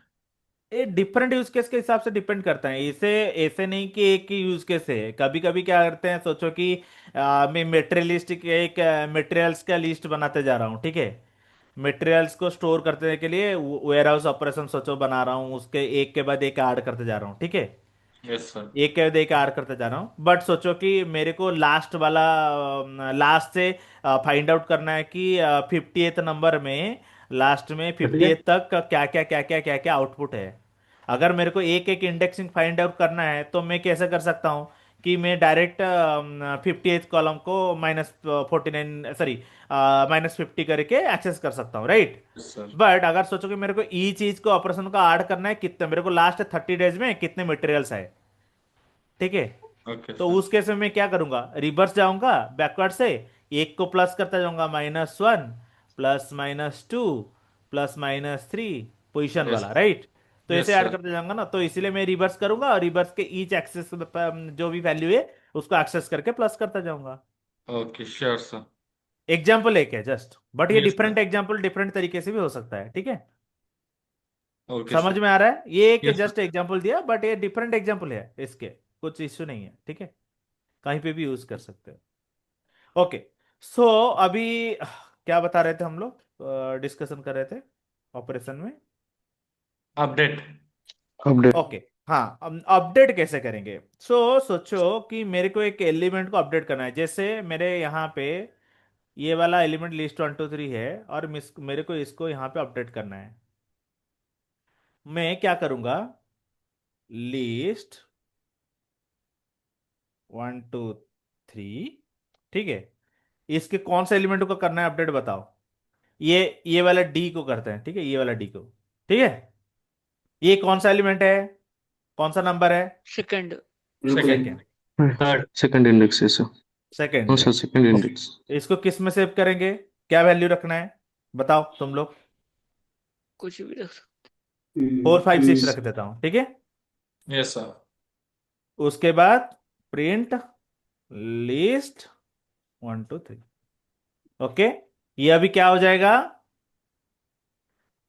ये डिफरेंट यूज केस के हिसाब से डिपेंड करता है, इसे ऐसे नहीं कि एक ही यूज केस है। कभी कभी क्या करते हैं, सोचो कि मैं मटेरियलिस्ट के एक मटेरियल्स का लिस्ट बनाते जा रहा हूँ, ठीक है। मटेरियल्स को स्टोर करने के लिए वेयर हाउस ऑपरेशन सोचो बना रहा हूँ, उसके एक के बाद एक ऐड करते जा रहा हूँ, ठीक है। Yes sir. एक के बाद एक ऐड करते जा रहा हूँ, बट सोचो कि मेरे को लास्ट वाला, लास्ट से फाइंड आउट करना है कि 58th नंबर में, लास्ट में ठीक है। 58th तक क्या क्या आउटपुट है। अगर मेरे को एक एक इंडेक्सिंग फाइंड आउट करना है, तो मैं कैसे कर सकता हूँ कि मैं डायरेक्ट 58th कॉलम को -49, सॉरी -50 करके एक्सेस कर सकता हूँ, राइट। Yes sir. बट अगर सोचो कि मेरे को ई चीज को ऑपरेशन को ऐड करना है, कितने मेरे को लास्ट 30 डेज में कितने मटेरियल्स है, ठीक है। ओके तो सर। उस केस में मैं क्या करूंगा, रिवर्स जाऊंगा बैकवर्ड से, एक को प्लस करता जाऊंगा, -1 +-2 +-3 पोजीशन यस। वाला, राइट। तो ऐसे यस ऐड सर। करते जाऊंगा ना, तो इसीलिए मैं रिवर्स करूंगा और रिवर्स के ईच एक्सेस जो भी वैल्यू है उसको एक्सेस करके प्लस करता जाऊंगा। Okay sure sir. एग्जाम्पल एक है जस्ट, बट ये yes sir. Different example different तरीके से भी हो सकता है, ठीक है। ओके समझ सर। में आ रहा है, ये एक यस जस्ट सर। एग्जाम्पल दिया, बट ये डिफरेंट एग्जाम्पल है इसके, कुछ इश्यू नहीं है, ठीक है। कहीं पे भी यूज कर सकते हो। ओके। सो अभी क्या बता रहे थे हम लोग, डिस्कशन कर रहे थे ऑपरेशन में। अपडेट। अपडेट। ओके, हाँ, अपडेट कैसे करेंगे। सोचो कि मेरे को एक एलिमेंट को अपडेट करना है, जैसे मेरे यहाँ पे ये वाला एलिमेंट लिस्ट 1 2 3 है, और मेरे को इसको यहाँ पे अपडेट करना है। मैं क्या करूँगा, लिस्ट 1 2 3। ठीक है, इसके कौन सा एलिमेंट को करना है अपडेट बताओ। ये वाला डी को करते हैं, ठीक है, ये वाला डी को। ठीक है, ये कौन सा एलिमेंट है, कौन सा नंबर है? Second. Second. Second. Third. Second index है सर। सेकंड कौन सा है। Second index? इसको किस में सेव करेंगे, क्या वैल्यू रखना है बताओ तुम लोग। कुछ भी रख सकते। 4 5 6 रख देता हूं, ठीक है। Yes sir. उसके बाद प्रिंट लिस्ट 1 2 3। ओके, ये अभी क्या हो जाएगा,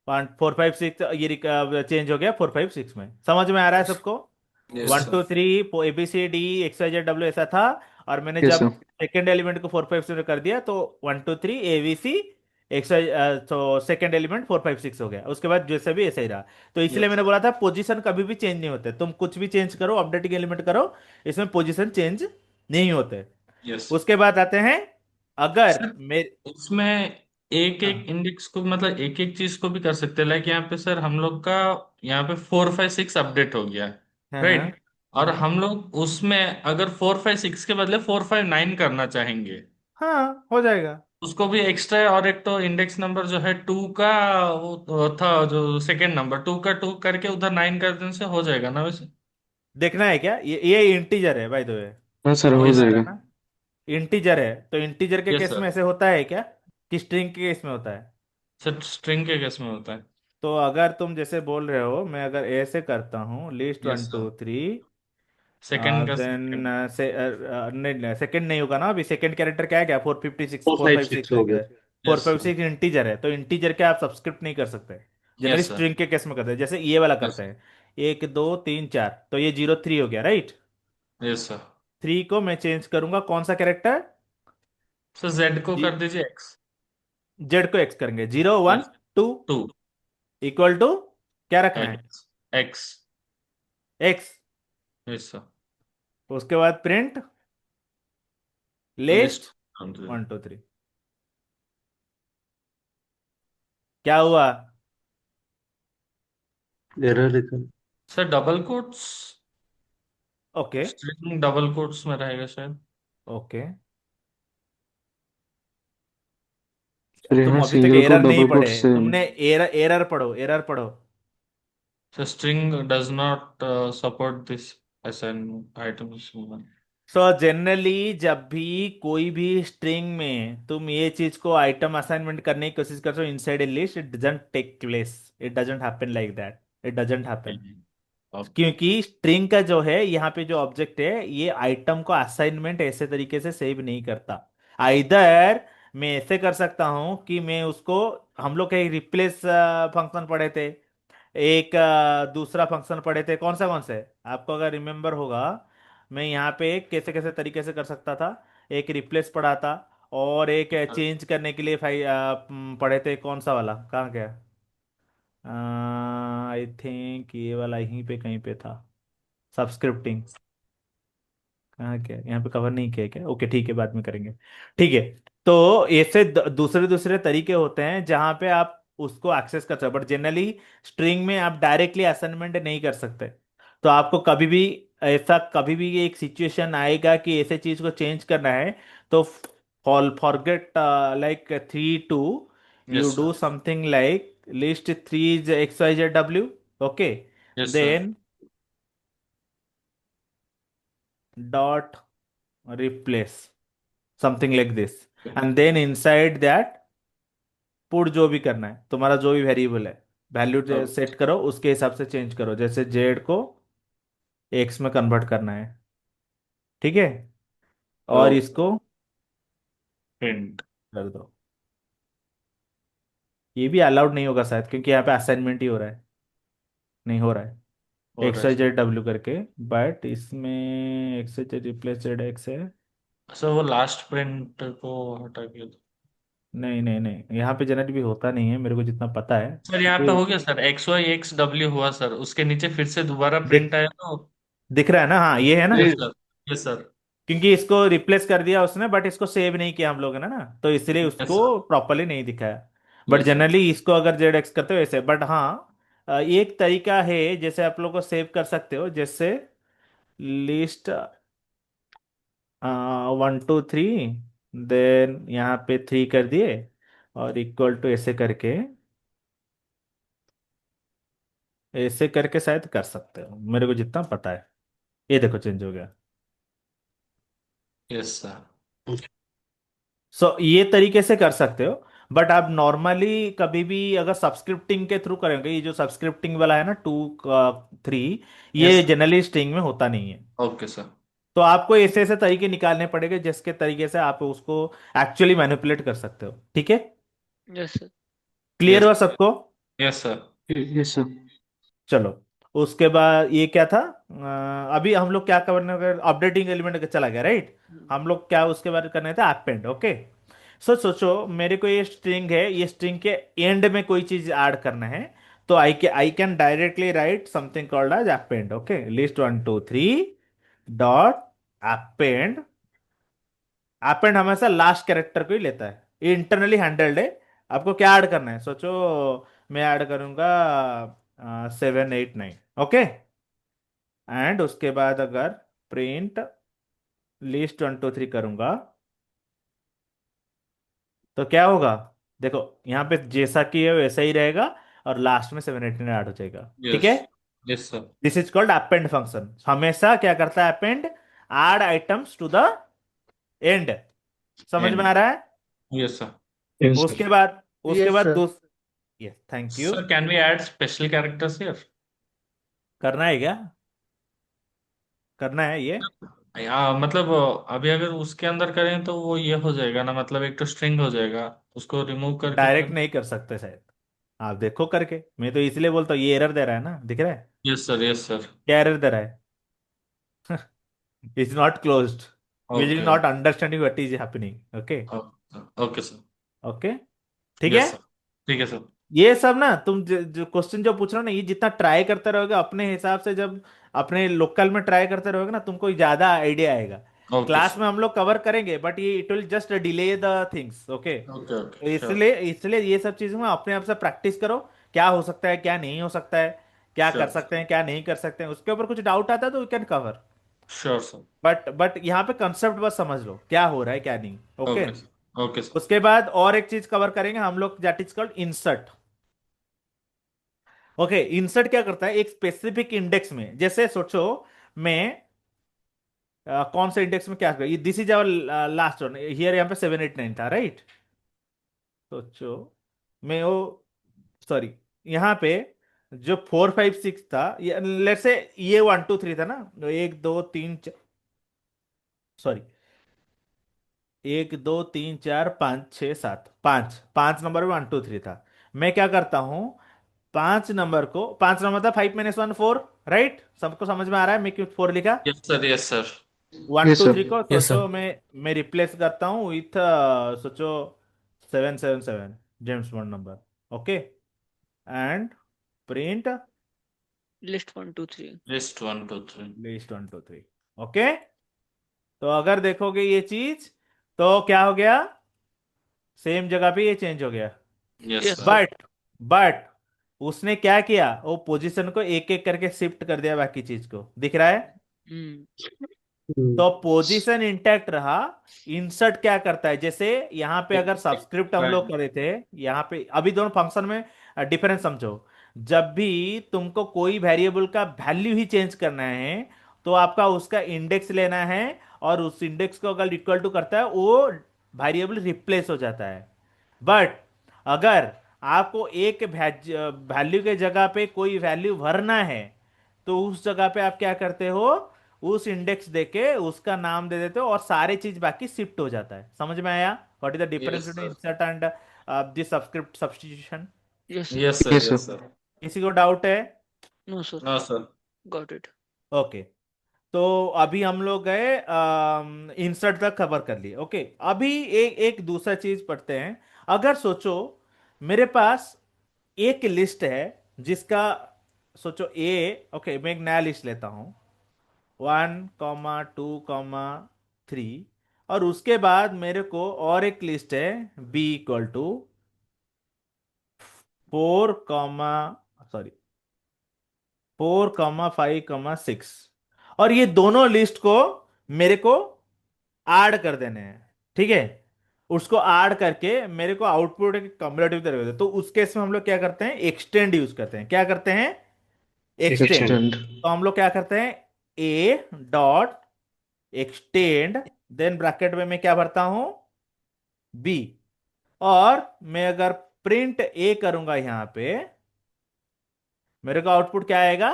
1 4 5 6, ये चेंज हो गया 4 5 6 में। समझ में आ रहा है सबको? यस 1 2 3 ABCD XYZ W ऐसा था, और मैंने यस जब सर। सेकेंड एलिमेंट को 4 5 6 में कर दिया तो 1 2 3 ABC तो सेकेंड एलिमेंट 4 5 6 हो गया। उसके बाद जैसे भी ऐसे ही रहा। तो इसलिए यस मैंने बोला था पोजीशन कभी भी चेंज नहीं होते, तुम कुछ भी चेंज करो, अपडेटिंग एलिमेंट करो, इसमें पोजीशन चेंज नहीं होते। यस। उसके बाद आते हैं, अगर सर मेरे, उसमें एक एक हाँ इंडेक्स को मतलब एक एक चीज को भी कर सकते हैं, लाइक यहाँ पे सर हम लोग का यहाँ पे 4 5 6 अपडेट हो गया, हाँ हाँ राइट। और हाँ हम लोग उसमें अगर 4 5 6 के बदले 4 5 9 करना चाहेंगे, हाँ, हो जाएगा। उसको भी एक्स्ट्रा, और एक तो इंडेक्स नंबर जो है 2 का, वो था जो सेकेंड नंबर 2 का 2 करके उधर 9 कर देने से हो जाएगा ना वैसे। देखना है क्या, ये इंटीजर है बाय द वे, हाँ सर, हो समझ में आ रहा है जाएगा। ना। इंटीजर है तो इंटीजर के यस केस सर। में ऐसे होता है क्या, कि स्ट्रिंग के केस में होता है? सर स्ट्रिंग के केस में होता है। तो अगर तुम जैसे बोल रहे हो, मैं अगर ऐसे करता हूँ list one yes sir. Two three second का देन सेकेंड। से नहीं नहीं, सेकंड नहीं होगा ना, अभी सेकंड कैरेक्टर क्या है, क्या 4 56 four four five five six six है हो क्या? गया। Four yes five sir. Six integer है, तो इंटीजर के आप सब्सक्रिप्ट नहीं कर सकते। Generally yes sir. स्ट्रिंग के केस में करते हैं, जैसे ये वाला यस करते हैं 1 2 3 4, तो ये 0 3 हो गया, राइट। Yes sir. 3 को मैं चेंज करूंगा कौन सा कैरेक्टर, सर जेड को कर दीजिए एक्स। जेड को एक्स करेंगे, 0 1 2 टू। इक्वल टू क्या रखना है, x. X. X. Yes sir. उसके बाद प्रिंट लिस्ट लिस्ट। 1 2 3। क्या हुआ? Error return. Sir double quotes, okay string double quotes में रहेगा शायद। ओके, सर तुम यहाँ अभी तक सिंगल को एरर नहीं डबल कोट पढ़े, से। तुमने एरर एरर पढ़ो, एरर पढ़ो। Sir string does not support this assignment items. So generally जब भी कोई भी स्ट्रिंग में तुम ये चीज को आइटम असाइनमेंट करने की कोशिश करते हो inside a list, it doesn't take place, it doesn't happen like that, it doesn't happen. Okay. क्योंकि स्ट्रिंग का जो है यहाँ पे जो ऑब्जेक्ट है, ये आइटम को असाइनमेंट ऐसे तरीके से सेव नहीं करता। आइदर मैं ऐसे कर सकता हूं कि मैं उसको, हम लोग का एक रिप्लेस फंक्शन पढ़े थे, एक दूसरा फंक्शन पढ़े थे, कौन से आपको अगर रिमेम्बर होगा, मैं यहाँ पे कैसे कैसे तरीके से कर सकता था। एक रिप्लेस पढ़ा था, और एक चेंज करने के लिए पढ़े थे, कौन सा वाला, कहाँ गया, आई थिंक ये वाला यहीं पे कहीं पे था, सब्सक्रिप्टिंग। कहाँ क्या, यहाँ पे कवर नहीं किया क्या, ओके ठीक है, बाद में करेंगे। ठीक है, तो ऐसे दूसरे दूसरे तरीके होते हैं जहां पे आप उसको एक्सेस कर सकते हो, बट जनरली स्ट्रिंग में आप डायरेक्टली असाइनमेंट नहीं कर सकते। तो आपको कभी भी ऐसा, कभी भी एक सिचुएशन आएगा कि ऐसे चीज को चेंज करना है, तो forget like 3 2, you yes do sir. Something like list 3 XYZ W, okay, yes sir. Then dot replace something like this, and then inside that put जो भी करना है, तुम्हारा जो भी वेरिएबल है, वैल्यू सेट करो, उसके हिसाब से चेंज करो, जैसे जेड को एक्स में कन्वर्ट करना है, ठीक है, और इसको प्रिंट। कर दो। ये भी अलाउड नहीं होगा शायद, क्योंकि यहाँ पे असाइनमेंट ही हो रहा है, नहीं हो रहा है और XYZ W करके, बट इसमें XYZ रिप्लेस जेड एक्स है। सर वो लास्ट प्रिंट को हटा के दो। नहीं नहीं नहीं, यहाँ पे जनरेट भी होता नहीं है मेरे को जितना पता है। सर यहाँ पे ये हो गया sir, X Y X W हुआ सर, उसके नीचे फिर से दोबारा दिख प्रिंट आया तो। दिख रहा है ना, हाँ ये है ना, यस सर। Yes sir. क्योंकि इसको रिप्लेस कर दिया उसने, बट इसको सेव नहीं किया हम लोगों ने ना, तो इसलिए यस सर। उसको प्रॉपरली नहीं दिखाया। But yes sir. जनरली इसको अगर जेड एक्स करते हो ऐसे, बट हाँ एक तरीका है जैसे आप लोग को सेव कर सकते हो, जैसे लिस्ट 1 2 3, देन यहाँ पे 3 कर दिए और इक्वल टू ऐसे करके शायद कर सकते हो, मेरे को जितना पता है। ये देखो चेंज हो गया। Yes sir. सो ये तरीके से कर सकते हो। बट आप नॉर्मली कभी भी अगर सब्सक्रिप्टिंग के थ्रू करेंगे, ये जो सब्सक्रिप्टिंग वाला है ना 2 3, ये यस। जनरली स्ट्रिंग में होता नहीं है। Okay sir. तो आपको ऐसे ऐसे तरीके निकालने पड़ेंगे जिसके तरीके से आप उसको एक्चुअली मैनिपुलेट कर सकते हो। ठीक है, यस सर। Clear yes. हुआ सबको? Yes sir. Yes sir. चलो, उसके बाद ये क्या था? अभी हम लोग क्या करने, अपडेटिंग एलिमेंट चला गया, राइट? हम लोग क्या उसके बारे में करने थे, अपेंड। ओके, सोचो मेरे को ये स्ट्रिंग है, ये स्ट्रिंग के एंड में कोई चीज ऐड करना है, तो I can directly write something called as append. Okay, list 1 2 3 dot append. Append हमेशा लास्ट कैरेक्टर को ही लेता है, ये इंटरनली हैंडल्ड है। आपको क्या ऐड करना है सोचो, मैं ऐड करूंगा 7 8 9। ओके, एंड उसके बाद अगर प्रिंट लिस्ट 1 2 3 करूंगा तो क्या होगा? देखो, यहाँ पे जैसा कि है वैसा ही रहेगा और लास्ट में 7 8 9 ऐड हो जाएगा। ठीक यस। है, yes sir. This is called append function. हमेशा क्या करता है append? Add items to the end. समझ में एंड। आ रहा है? Yes sir. यस उसके बाद उसके यस बाद सर। दूस yes, thank you. Sir can we add special characters here? करना है क्या? करना है ये? मतलब अभी अगर उसके अंदर करें तो वो ये हो जाएगा ना, मतलब एक तो स्ट्रिंग हो जाएगा, उसको रिमूव करके डायरेक्ट फिर। नहीं कर सकते शायद। आप देखो करके, मैं तो इसलिए बोलता हूँ, ये एरर दे रहा है ना, दिख रहा है? Yes sir. Yes sir. क्या एरर दे रहा है? It's not closed, which is okay. Not understanding what is happening. Okay, okay sir. Okay, ठीक है। Yes sir. ठीक है सर। ये सब ना तुम जो क्वेश्चन जो पूछ रहे हो ना, ये जितना ट्राई करते रहोगे अपने हिसाब से, जब अपने लोकल में ट्राई करते रहोगे ना, तुमको ज्यादा आइडिया आएगा। Okay class sir. में हम लोग कवर करेंगे बट ये it will just delay the things. Okay, okay तो ओके श्योर। इसलिए इसलिए ये सब चीजों में अपने आप से प्रैक्टिस करो, क्या हो सकता है क्या नहीं हो सकता है, क्या कर श्योर। सकते हैं क्या नहीं कर सकते हैं। उसके ऊपर कुछ डाउट आता है तो we can cover. Sure sir. But यहाँ पे कंसेप्ट बस समझ लो क्या हो रहा है क्या नहीं। Okay, okay sir. Okay sir. उसके बाद और एक चीज कवर करेंगे हम लोग, that is called insert. Okay, insert क्या करता है? एक स्पेसिफिक इंडेक्स में, जैसे सोचो मैं कौन से इंडेक्स में क्या कर, this is our last one here, यहाँ पे 7 8 9 था, राइट? सोचो मैं वो, सॉरी, यहाँ पे जो 4 5 6 था, लेट से ये 1 2 3 था ना, 1 2 3 सॉरी, 1 2 3 4 5 6 7, पांच पांच नंबर में 1 2 3 था। मैं क्या करता हूं, पांच नंबर था 5 - 1 4, राइट? सबको समझ में आ रहा है मैं क्यों 4 लिखा? Yes sir. Yes sir. One yes two sir. Three को यस सर। सोचो मैं रिप्लेस करता हूँ विथ सोचो 7 7 7, James bond number. Okay, and print list 1 2 3। List 1 2 3। List 1 2 3। Okay, तो अगर देखोगे ये चीज, तो क्या हो गया? सेम जगह पे ये चेंज हो गया। Yes yes sir. Sir. But but उसने क्या किया, वो पोजीशन को एक एक करके शिफ्ट कर दिया, बाकी चीज को दिख रहा है। हम्म। तो पोजीशन इंटैक्ट रहा। इंसर्ट क्या करता है, जैसे यहाँ पे अगर सब्सक्रिप्ट हम लोग करे थे, यहाँ पे अभी दोनों फंक्शन में डिफरेंस समझो। जब भी तुमको कोई वेरिएबल का वैल्यू ही चेंज करना है, तो आपका उसका इंडेक्स लेना है, और उस इंडेक्स को अगर इक्वल टू करता है, वो वेरिएबल रिप्लेस हो जाता है। बट अगर आपको एक वैल्यू के जगह पे कोई वैल्यू भरना है, तो उस जगह पे आप क्या करते हो, उस इंडेक्स देके उसका नाम दे देते हो और सारे चीज बाकी शिफ्ट हो जाता है। समझ में आया what is the difference yes between sir. Insert and this subscript substitution? Yes sir. Yes sir. Yes sir. Yes sir. किसी को डाउट है? No sir. No sir. Got it. Okay, तो अभी हम लोग गए इंसर्ट तक कवर कर लिए। ओके, अभी एक एक दूसरा चीज पढ़ते हैं। अगर सोचो मेरे पास एक लिस्ट है जिसका, सोचो ए, ओके मैं एक नया लिस्ट लेता हूं, 1 2 3, और उसके बाद मेरे को और एक लिस्ट है बी इक्वल टू 4, सॉरी 4,5,6 और ये दोनों लिस्ट को मेरे को ऐड कर देने हैं, ठीक है। उसको ऐड करके मेरे को आउटपुट एक कम्युलेटिव तरह दे, तो उस केस में हम लोग क्या करते हैं, एक्सटेंड यूज करते हैं। क्या करते हैं? एक्सटेंड। एक्सटेंड। तो हम लोग क्या करते हैं, A dot extend, then bracket में मैं क्या भरता हूं, बी। और मैं अगर प्रिंट ए करूंगा यहां पे, मेरे को आउटपुट क्या आएगा,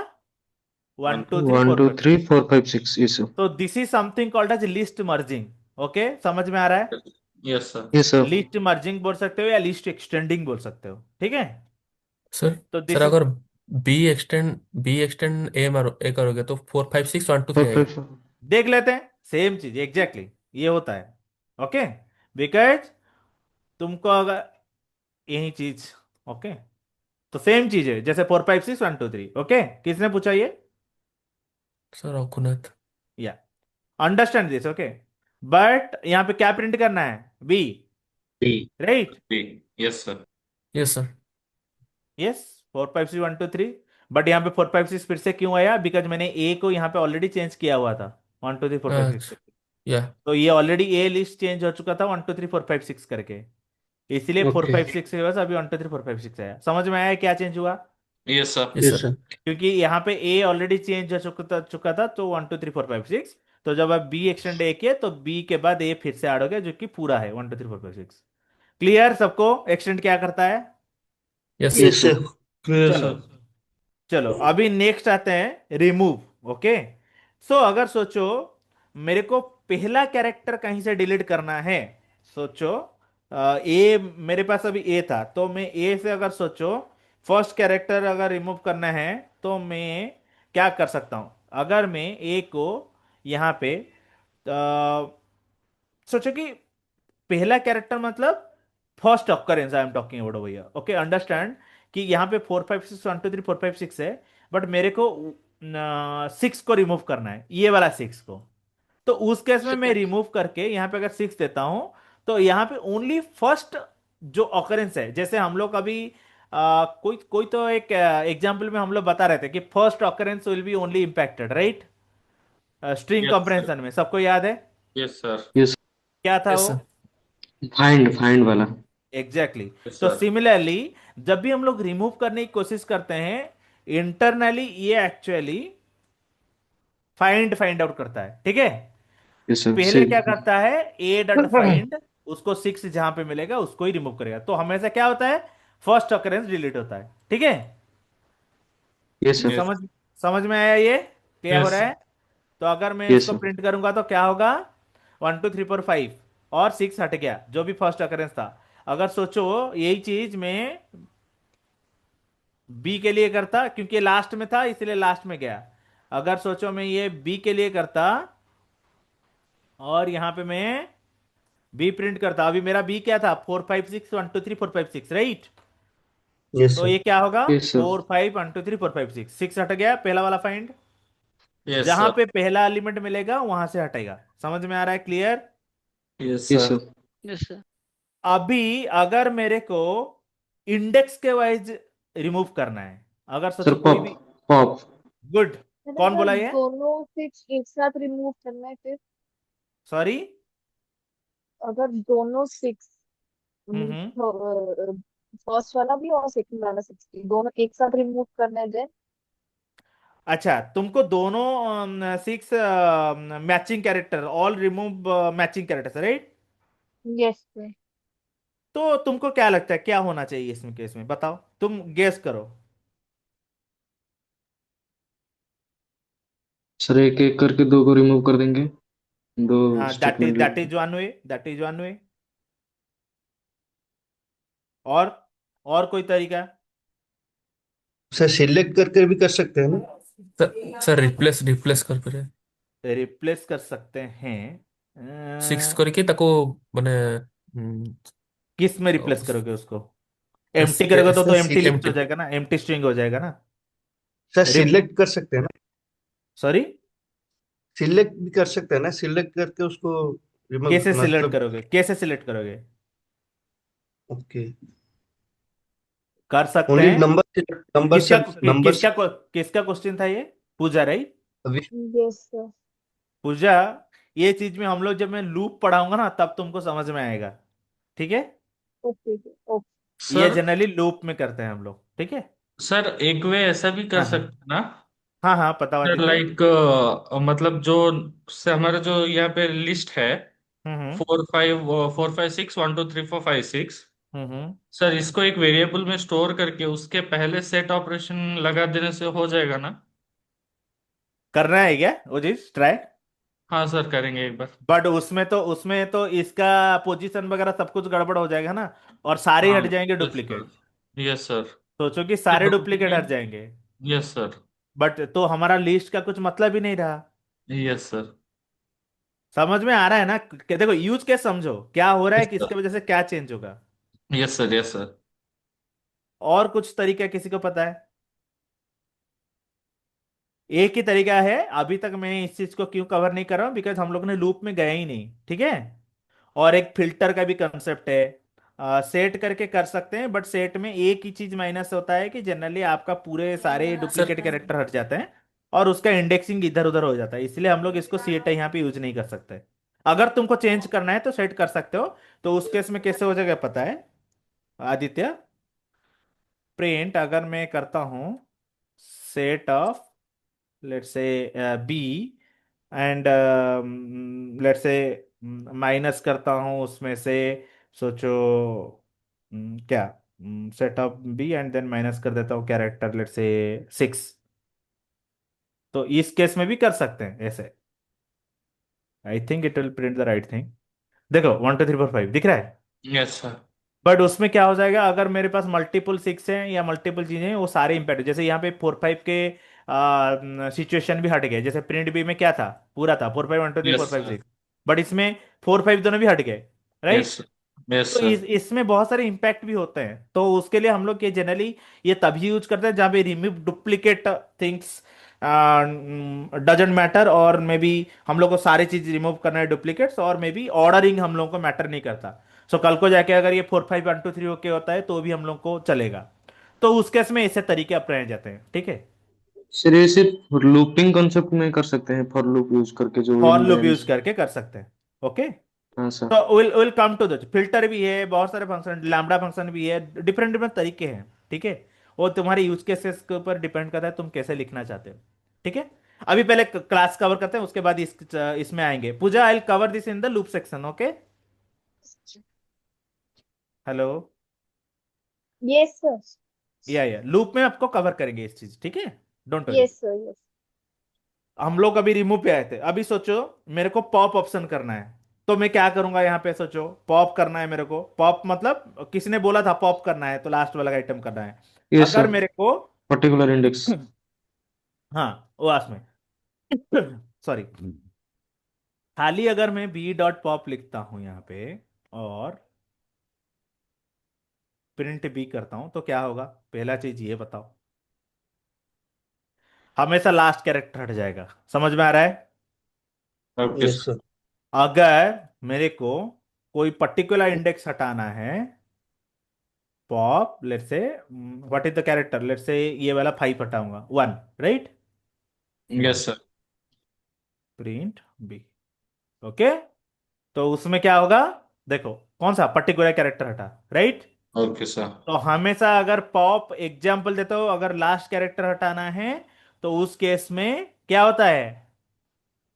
1 2 3 4 5 6, ये सब। तो this is something called as list merging. Okay, समझ में आ रहा है? Yes sir. ये सब। लिस्ट मर्जिंग बोल सकते हो या लिस्ट एक्सटेंडिंग बोल सकते हो, ठीक है। सर तो सर दिस इज, अगर बी एक्सटेंड ए करोगे तो 4 5 6 1 2 3 फोर आएगा। फाइव देख लेते हैं, सेम चीज एग्जैक्टली ये होता है। ओके, बिकॉज तुमको अगर यही चीज, ओके, तो सेम चीज है जैसे 4 5 6 1 2 3। ओके, किसने पूछा ये? सर रघुनाथ। या, अंडरस्टैंड दिस, ओके। बट यहां पे क्या प्रिंट करना है, B, B. Right? B. Yes sir. Yes sir. Yes, 4 5 6 1 2 3। But यहाँ पे 4 5 6 फिर से क्यों आया, बिकॉज मैंने ए को यहाँ पे ऑलरेडी चेंज किया हुआ था, 1 2 3 4 5 6 अच्छा। करके। या तो ये ऑलरेडी ए लिस्ट चेंज हो चुका था 1 2 3 4 5 6 करके, इसलिए फोर ओके। फाइव सिक्स के बस अभी 1 2 3 4 5 6 आया। समझ में आया क्या चेंज हुआ? Yes sir. Yes yes sir. Sir. क्योंकि यहाँ पे ए ऑलरेडी चेंज हो चुका था तो 1 2 3 4 5 6। तो जब आप बी एक्सटेंड ए किए तो बी के बाद ए फिर से ऐड हो गया, जो कि पूरा है 1 2 3 4 5 6। क्लियर सबको एक्सटेंड क्या करता है? यस ये सर। यस सब। सर। क्लियर चलो, सर। चलो अभी नेक्स्ट आते हैं रिमूव। ओके, सो अगर सोचो मेरे को पहला कैरेक्टर कहीं से डिलीट करना है, सोचो ए मेरे पास अभी ए था, तो मैं ए से अगर सोचो फर्स्ट कैरेक्टर अगर रिमूव करना है तो मैं क्या कर सकता हूं। अगर मैं ए को यहां पे सोचो कि पहला कैरेक्टर मतलब first occurrence I am talking about over here. Okay, understand कि यहाँ पे 4 5 6 1 2 3 4 5 6 है, बट मेरे को 6 को रिमूव करना है, ये वाला 6 को। तो उस केस में मैं रिमूव करके यहाँ पे अगर 6 देता हूं, तो यहाँ पे ओनली फर्स्ट जो ऑकरेंस है, जैसे हम लोग अभी कोई कोई तो एक एग्जाम्पल में हम लोग बता रहे थे कि first occurrence will be only impacted, right? String yes sir. Compression में सबको याद है यस सर। यस। क्या था यस वो? सर। फाइंड वाला। Exactly exactly. यस तो सर। सिमिलरली जब भी हम लोग रिमूव करने की कोशिश करते हैं, इंटरनली ये एक्चुअली फाइंड फाइंड आउट करता है, ठीक है। ये सब पहले सेम। क्या करता है, ए डॉट फाइंड, उसको 6 जहां पे मिलेगा उसको ही रिमूव करेगा। तो हमेशा क्या होता है, फर्स्ट ऑकरेंस डिलीट होता है, ठीक है। ये सब। यस। समझ समझ में आया ये क्या हो यस। रहा है? तो अगर मैं ये इसको सब। प्रिंट करूंगा तो क्या होगा, 1 2 3 4 5 और 6 हट गया जो भी फर्स्ट ऑकरेंस था। अगर सोचो यही चीज में बी के लिए करता, क्योंकि लास्ट में था इसलिए लास्ट में गया। अगर सोचो मैं ये बी के लिए करता और यहां पे मैं बी प्रिंट करता, अभी मेरा बी क्या था, 4 5 6 1 2 3 4 5 6, राइट? यस तो सर। ये क्या होगा, ये सब। 4 5 1 2 3 4 5 6, 6 हट गया, पहला वाला फाइंड। यस जहां सर। पे पहला एलिमेंट मिलेगा वहां से हटेगा। समझ में आ रहा है? क्लियर? यस ये सर। सब। Yes sir. अभी अगर मेरे को इंडेक्स के वाइज रिमूव करना है, अगर सर सोचो कोई पॉप। भी, पॉप। गुड, मैंने कौन अगर बोला ये? दोनों सिक्स एक साथ रिमूव करना है फिर, सॉरी। अगर दोनों सिक्स हम्म। फर्स्ट वाला भी और सेकंड वाला सिक्स भी दोनों एक साथ रिमूव करना है देन। अच्छा, तुमको दोनों 6 matching character, all remove matching character, right? Yes sir. तो तुमको क्या लगता है क्या होना चाहिए इसमें केस में, बताओ, तुम गेस करो। सर एक एक करके दो को रिमूव कर देंगे, दो हाँ, स्टेटमेंट दैट लेके। Is one way, that is one way. और और कोई तरीका? सर सिलेक्ट करके भी कर सकते हैं ना। सर रिप्लेस रिप्लेस कर रिप्लेस कर सकते हैं। 6 अ, କରିକି ତାକୁ ମାନେ किस में रिप्लेस करोगे उसको? एस एम्प्टी करोगे तो एस एम्प्टी लिस्ट हो एम्प्टी जाएगा ना, एम्प्टी स्ट्रिंग हो जाएगा ना। सर रिप सिलेक्ट कर सकते हैं ना। सॉरी, सिलेक्ट भी कर सकते हैं ना, सिलेक्ट करके उसको रिमूव कैसे सिलेक्ट मतलब। करोगे, कैसे सिलेक्ट करोगे? ओके। कर सकते ओनली हैं। नंबर किसका नंबर किसका किसका क्वेश्चन था ये? Pooja, right? Yes sir. Pooja, ये चीज में हम लोग जब मैं लूप पढ़ाऊंगा ना तब तुमको समझ में आएगा, ठीक है? Okay okay. ये सर जनरली लूप में करते हैं हम लोग, ठीक है? सर एक वे ऐसा भी कर हाँ हाँ। सकते हैं ना हाँ हाँ, पता सर, आदित्य। लाइक मतलब जो से हमारा जो यहाँ पे लिस्ट है हम्म 4 5 1 2 3 4 5 6 हम्म। सर, इसको एक वेरिएबल में स्टोर करके उसके पहले सेट ऑपरेशन लगा देने से हो जाएगा ना? करना है क्या वो चीज ट्राई? हाँ सर, करेंगे एक बार। बट उसमें तो इसका पोजीशन वगैरह सब कुछ गड़बड़ हो जाएगा ना, और सारे हाँ, हट जाएंगे yes sir. Duplicate. Yes sir. सोचो कि सारे डुप्लीकेट हट जाएंगे, यस सर। बट तो हमारा लिस्ट का कुछ मतलब ही नहीं रहा। Yes sir. समझ में आ रहा है ना? देखो, यूज केस समझो, क्या हो रहा है, यस किसकी सर। वजह से क्या चेंज होगा। Yes sir. Yes sir. और कुछ तरीका किसी को पता है? एक ही तरीका है। अभी तक मैं इस चीज को क्यों कवर नहीं कर रहा हूं, बिकॉज हम लोग ने लूप में गए ही नहीं, ठीक है? और एक फिल्टर का भी कंसेप्ट है। सेट करके कर सकते हैं, बट सेट में एक ही चीज माइनस होता है कि जनरली आपका पूरे सारे सर डुप्लीकेट कैरेक्टर हट जाते हैं, और उसका इंडेक्सिंग इधर उधर हो जाता है, इसलिए हम लोग इसको सेट यहाँ पे यूज नहीं कर सकते। अगर तुमको चेंज करना है तो सेट कर सकते हो। तो उस केस में कैसे हो जाएगा पता है आदित्य? प्रिंट अगर मैं करता हूं set of, let's say B, and let's say minus करता हूं उसमें से, सोचो क्या, set of B and then minus कर देता हूँ कैरेक्टर, लेट्स से 6। तो इस केस में भी कर सकते हैं ऐसे। I think it will print the right thing. देखो 1 2 3 4 5 दिख रहा है। Yes sir. बट उसमें क्या हो जाएगा, अगर मेरे पास मल्टीपल 6 हैं या मल्टीपल चीजें हैं, वो सारे इंपैक्ट, जैसे यहाँ पे 4 5 के सिचुएशन भी हट गए। जैसे प्रिंट बी में क्या था, पूरा था 4 5 1 2 3 4 यस 5 सर। 6, बट इसमें 4 5 दोनों भी हट गए, यस राइट? सर। यस तो सर। इसमें बहुत सारे इंपैक्ट भी होते हैं, तो उसके लिए हम लोग ये जनरली ये तभी यूज करते हैं जहाँ पे remove duplicate things doesn't matter, और मे बी हम लोग को सारी चीज रिमूव करना है डुप्लीकेट्स, और मे बी ऑर्डरिंग हम लोग को मैटर नहीं करता। सो कल को जाके अगर ये 4 5 1 2 3 ओके होता है तो भी हम लोग को चलेगा। तो उस केस में ऐसे तरीके अपनाए जाते हैं, ठीक है? सर ये सिर्फ लूपिंग कॉन्सेप्ट में कर सकते हैं, फॉर लूप यूज करके जो for in loop and. Use करके कर सकते हैं, ओके? हाँ सर। तो will come to the filter भी है, बहुत सारे फंक्शन, लैम्बडा फंक्शन भी है, डिफरेंट डिफरेंट तरीके हैं, ठीक है? वो तुम्हारे यूज केसेस के ऊपर डिपेंड करता है तुम कैसे लिखना चाहते हो, ठीक है? अभी पहले क्लास कवर करते हैं, उसके बाद इसमें आएंगे। Pooja, I will cover this in the loop section, okay? Hello? Yes sir. या लूप में आपको कवर करेंगे इस चीज, ठीक है? Don't worry. Yes sir. Yes. हम लोग अभी रिमूव पे आए थे। अभी सोचो मेरे को पॉप ऑप्शन करना है, तो मैं क्या करूंगा यहाँ पे? सोचो पॉप करना है मेरे को। पॉप मतलब किसी ने बोला था पॉप करना है तो लास्ट वाला आइटम करना है। यस अगर सर। मेरे को पर्टिकुलर इंडेक्स। हाँ वास में सॉरी, खाली अगर मैं बी डॉट पॉप लिखता हूं यहाँ पे और प्रिंट बी करता हूं तो क्या होगा? पहला चीज ये बताओ। हमेशा लास्ट कैरेक्टर हट जाएगा, समझ में आ रहा है? Okay yes sir. सर। अगर मेरे को कोई पर्टिकुलर इंडेक्स हटाना है, pop let's say what is the character, let's say ये वाला 5 हटाऊंगा, 1, right? Yes 1 sir. Print B, okay? तो उसमें क्या होगा? देखो कौन सा पर्टिकुलर कैरेक्टर हटा, राइट? Okay sir. तो हमेशा अगर पॉप एग्जाम्पल देता हो, अगर लास्ट कैरेक्टर हटाना है तो उस केस में क्या होता है?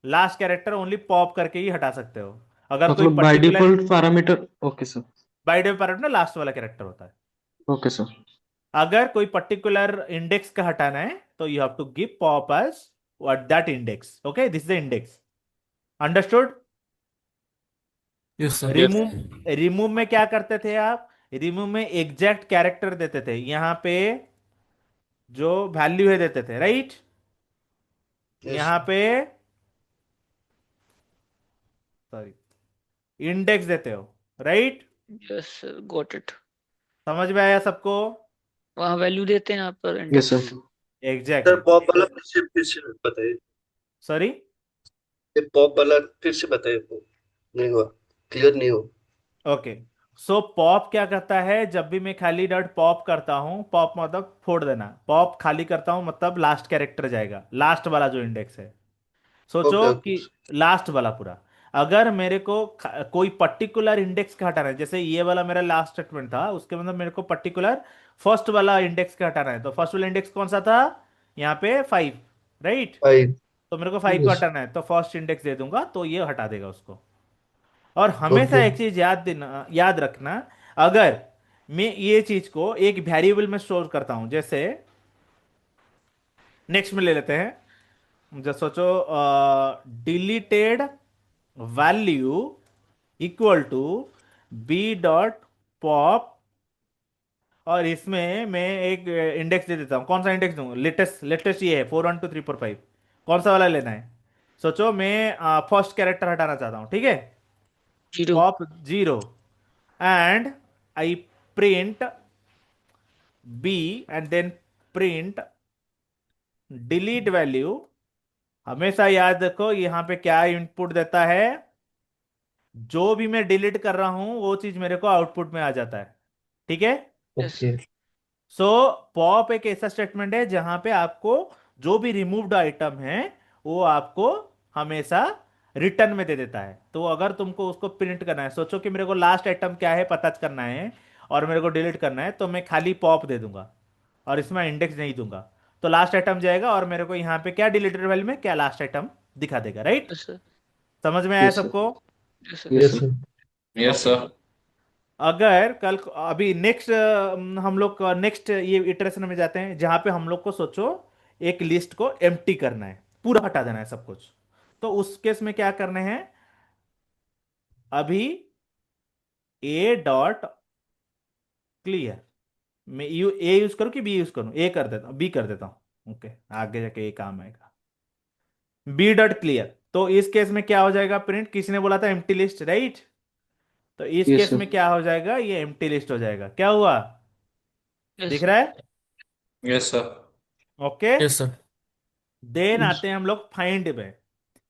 लास्ट कैरेक्टर ओनली पॉप करके ही हटा सकते हो। अगर कोई मतलब by particular, default parameter. Okay sir. By default में लास्ट वाला कैरेक्टर होता है। Okay sir. अगर कोई पर्टिकुलर इंडेक्स का हटाना है तो you have to give pop as what that index, okay? This is the index, understood? Yes sir. Yes. Remove, remove में क्या करते थे आप? रिमूव में एग्जैक्ट कैरेक्टर देते थे, यहां पे जो वैल्यू है देते थे, राइट? यस यहां पे सॉरी इंडेक्स देते हो, right? Yes sir, got it. समझ में आया सबको? वहाँ वैल्यू देते हैं, यहाँ पर yes index. Sir. Sir. Exactly. Pop वाला फिर से बताइए। सॉरी? ये पॉप वाला फिर से बताइए, वो नहीं हुआ, क्लियर नहीं हुआ। ओके। सो पॉप क्या करता है, जब भी मैं खाली डॉट पॉप करता हूं, पॉप मतलब फोड़ देना, पॉप खाली करता हूं मतलब लास्ट कैरेक्टर जाएगा, लास्ट वाला जो इंडेक्स है। ओके सोचो ओके। कि लास्ट वाला पूरा, अगर मेरे को कोई पर्टिकुलर इंडेक्स का हटाना है, जैसे ये वाला मेरा लास्ट स्टेटमेंट था, उसके मतलब मेरे को पर्टिकुलर फर्स्ट वाला इंडेक्स का हटाना है, तो फर्स्ट वाला इंडेक्स कौन सा था, यहाँ पे 5, राइट। फाइव। तो मेरे को 5 को यस। हटाना है, तो फर्स्ट इंडेक्स दे दूंगा, तो ये हटा देगा उसको। और हमेशा ओके। एक चीज याद रखना, अगर मैं ये चीज को एक वेरिएबल में स्टोर करता हूं, जैसे नेक्स्ट में ले लेते हैं, जब सोचो deleted value equal to B dot pop, और इसमें मैं एक इंडेक्स दे देता हूँ, कौन सा इंडेक्स दूँ, लेटेस्ट, लेटेस्ट ये है 4 1 2 3 4 5, कौन सा वाला लेना है। सोचो मैं फर्स्ट कैरेक्टर हटाना चाहता हूँ, ठीक है, zero. Pop 0, and I print B, and then print delete value. हमेशा याद रखो यहाँ पे क्या इनपुट देता है, जो भी मैं डिलीट कर रहा हूं वो चीज मेरे को आउटपुट में आ जाता है, ठीक है। यस। ओके। सो पॉप एक ऐसा स्टेटमेंट है जहां पे आपको जो भी रिमूव्ड आइटम है वो आपको हमेशा रिटर्न में दे देता है। तो अगर तुमको उसको प्रिंट करना है, सोचो कि मेरे को लास्ट आइटम क्या है पता करना है और मेरे को डिलीट करना है, तो मैं खाली पॉप दे दूंगा और इसमें इंडेक्स नहीं दूंगा, तो लास्ट आइटम जाएगा और मेरे को यहाँ पे क्या डिलीटेड वैल्यू में क्या लास्ट आइटम दिखा देगा, राइट। Yes sir. समझ में आया यस सर। सबको। Yes sir. Yes yes sir. Sir. Yes okay, sir. अगर कल अभी नेक्स्ट हम लोग नेक्स्ट ये इटरेशन में जाते हैं जहां पे हम लोग को सोचो एक लिस्ट को एम्प्टी करना है, पूरा हटा देना है सब कुछ। तो उस केस में क्या करने हैं, अभी ए डॉट क्लियर, मैं ए यूज करूं कि बी यूज करूं, ए कर देता हूं, बी कर देता हूं, ओके, आगे जाके ए काम आएगा। बी डॉट क्लियर, तो इस केस में क्या हो जाएगा, प्रिंट, किसी ने बोला था एम्प्टी लिस्ट, राइट। तो इस यस केस सर। में क्या हो जाएगा, ये एम्प्टी लिस्ट हो जाएगा, क्या हुआ, यस दिख सर। रहा है। Yes sir. Okay, yes sir. Then आते हैं हम लोग फाइंड में।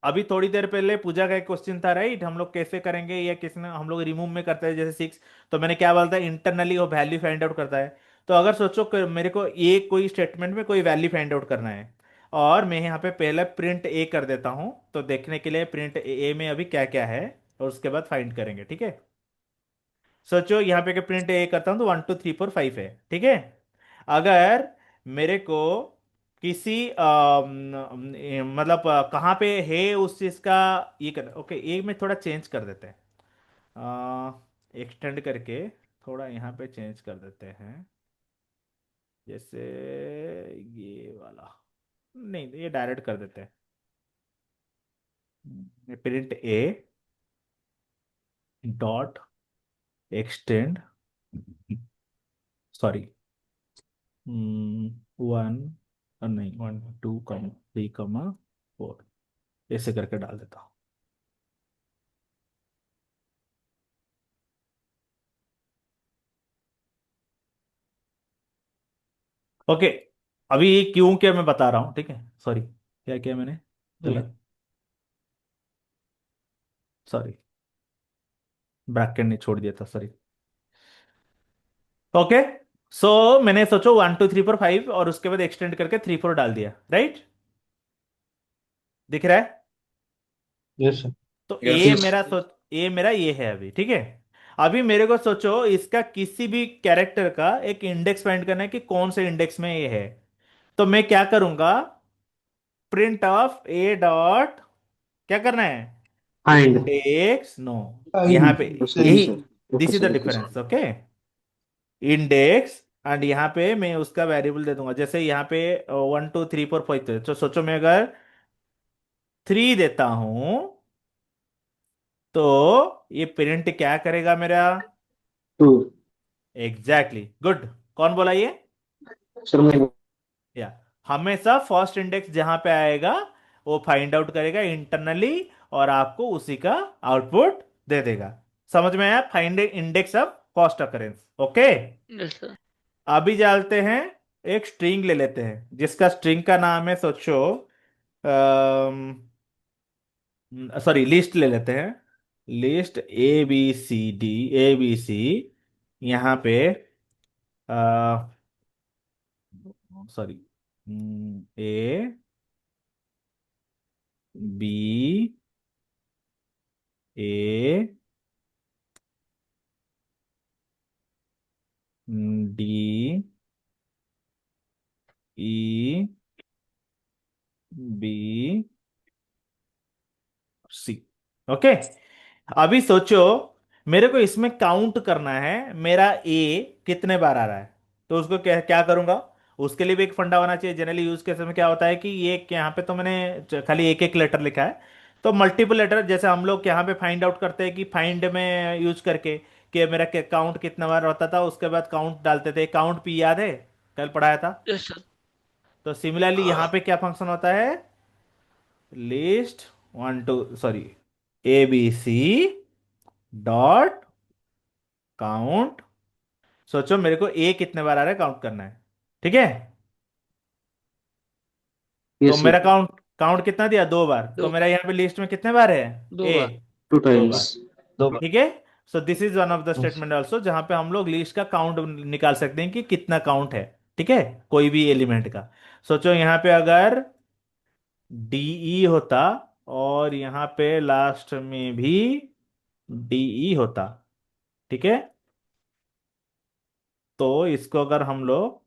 अभी थोड़ी देर पहले पूजा का एक क्वेश्चन था, राइट, हम लोग कैसे करेंगे, या किसने हम लोग रिमूव में करते हैं जैसे 6, तो मैंने क्या बोलता है, इंटरनली वो वैल्यू फाइंड आउट करता है। तो अगर सोचो कि मेरे को ये कोई स्टेटमेंट में कोई वैल्यू फाइंड आउट करना है, और मैं यहाँ पे पहले प्रिंट ए कर देता हूँ, तो देखने के लिए प्रिंट ए में अभी क्या क्या है, और उसके बाद फाइंड करेंगे, ठीक है। सोचो यहाँ पे प्रिंट ए करता हूँ तो 1 2 3 4 5 है, ठीक है। अगर मेरे को किसी मतलब कहाँ पे है उस चीज का, ये कर, ओके, एक में थोड़ा चेंज कर देते हैं, एक्सटेंड करके थोड़ा यहाँ पे चेंज कर देते हैं, जैसे ये वाला, नहीं ये डायरेक्ट कर देते हैं, प्रिंट ए डॉट एक्सटेंड, सॉरी, 1, नहीं 1 2 3 4, ऐसे करके डाल देता हूँ। ओके, अभी ये क्यों क्या मैं बता रहा हूँ, ठीक है, सॉरी, क्या किया मैंने गलत, सॉरी, ब्रैकेट नहीं छोड़ दिया था, सॉरी। ओके, सो मैंने सोचो 1 2 3 4 5 और उसके बाद एक्सटेंड करके 3 4 डाल दिया, राइट, दिख रहा है। Yes sir. तो यस। ए मेरा ये है अभी, ठीक है। अभी मेरे को सोचो इसका किसी भी कैरेक्टर का एक इंडेक्स फाइंड करना है कि कौन से इंडेक्स में ये है, तो मैं क्या करूंगा, प्रिंट ऑफ ए डॉट, क्या करना है, फाइंड। इंडेक्स नो, यहाँ पे फाइंड सही यही, सही। Sir. Okay this is the sir. Okay sir. Difference, okay, index, and यहाँ पे मैं उसका वेरिएबल दे दूंगा, जैसे यहाँ पे 1 2 3 4 5, तो सोचो मैं अगर 3 देता हूं, तो ये प्रिंट क्या करेगा मेरा, 2 एग्जैक्टली, गुड, कौन बोला ये, सर। मैं या, हमेशा फर्स्ट इंडेक्स जहां पे आएगा वो फाइंड आउट करेगा इंटरनली और आपको उसी का आउटपुट दे देगा। समझ में आया, find index of cost occurrence, okay. Yes sir. अभी चलते हैं, एक स्ट्रिंग ले लेते हैं जिसका स्ट्रिंग का नाम है, सोचो, सॉरी, लिस्ट ले लेते हैं, लिस्ट ए बी सी यहाँ पे sorry A B A D E B C. Okay, अभी सोचो मेरे को इसमें काउंट करना है मेरा ए कितने बार आ रहा है। तो उसको क्या क्या करूंगा, उसके लिए भी एक फंडा होना चाहिए। जनरली यूज केस में क्या होता है कि ये यहाँ पे तो मैंने खाली एक एक लेटर लिखा है, तो मल्टीपल लेटर जैसे हम लोग यहाँ पे फाइंड आउट करते हैं कि फाइंड में यूज करके कि मेरा काउंट कितना बार होता था, उसके बाद काउंट डालते थे। काउंट पी याद है, कल पढ़ाया था। Yes sir. तो सिमिलरली यहाँ पे क्या फंक्शन होता है, list one two sorry A B C dot count. सोचो मेरे को ए कितने बार आ रहा है काउंट करना है, ठीक है। तो यस मेरा सर। काउंट काउंट कितना दिया, 2 बार। तो दो मेरा यहाँ पे लिस्ट में कितने बार है, दो ए बार। 2 दो times। बार दो बार। ठीक है। So this is one of the statement also जहां पे हम लोग लिस्ट का काउंट निकाल सकते हैं कि कितना काउंट है, ठीक है, कोई भी एलिमेंट का। सोचो यहाँ पे अगर डीई होता और यहाँ पे लास्ट में भी डीई होता, ठीक है, तो इसको अगर हम लोग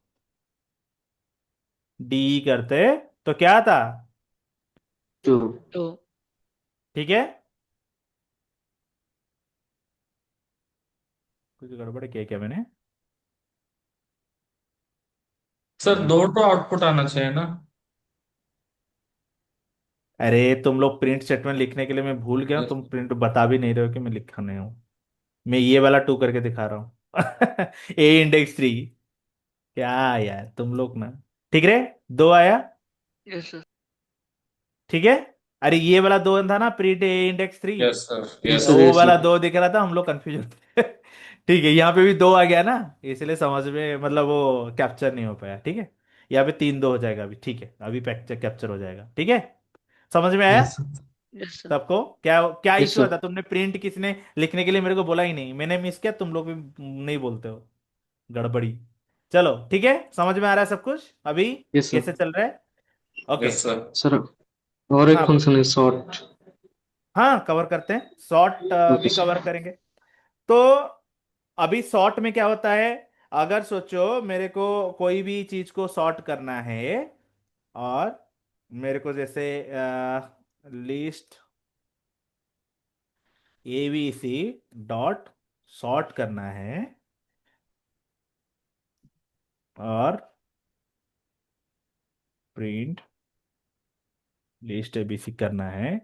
डीई करते तो क्या था, 2। तो ठीक है। कुछ गड़बड़ किया क्या मैंने, सर दो तो आउटपुट आना चाहिए ना। अरे तुम लोग प्रिंट स्टेटमेंट लिखने के लिए मैं भूल गया हूं, तुम प्रिंट बता भी नहीं रहे हो कि मैं लिखने हूँ। मैं ये वाला 2 करके दिखा रहा हूँ A इंडेक्स 3। क्या यार तुम लोग ना, ठीक है। 2 आया, यस सर। ठीक है। अरे ये वाला 2 था ना, print A index 3। Yes sir. Yes yes तो सर। वो यस वाला सर। 2 दिख रहा था, हम लोग कंफ्यूज होते ठीक है, यहाँ पे भी 2 आ गया ना, इसलिए समझ में मतलब वो कैप्चर नहीं हो पाया, ठीक है। यहाँ पे 3-2 हो जाएगा अभी, ठीक है, अभी कैप्चर हो जाएगा, ठीक है। समझ में आया यस यस सर। सबको, क्या क्या यस इश्यू सर। आता, तुमने प्रिंट किसने लिखने के लिए मेरे को बोला ही नहीं, मैंने मिस किया, तुम लोग भी नहीं बोलते हो, गड़बड़ी। चलो ठीक है, समझ में आ रहा है सब कुछ अभी यस कैसे सर। चल रहा है। ओके। Yes sir. सर और एक हाँ बोलो। फंक्शन है सॉर्ट। हाँ कवर करते हैं, शॉर्ट ओके भी कवर सर। करेंगे। तो अभी शॉर्ट में क्या होता है, अगर सोचो मेरे को कोई भी चीज को सॉर्ट करना है, और मेरे को जैसे list A B C dot sort करना है, और प्रिंट लिस्ट एबीसी करना है,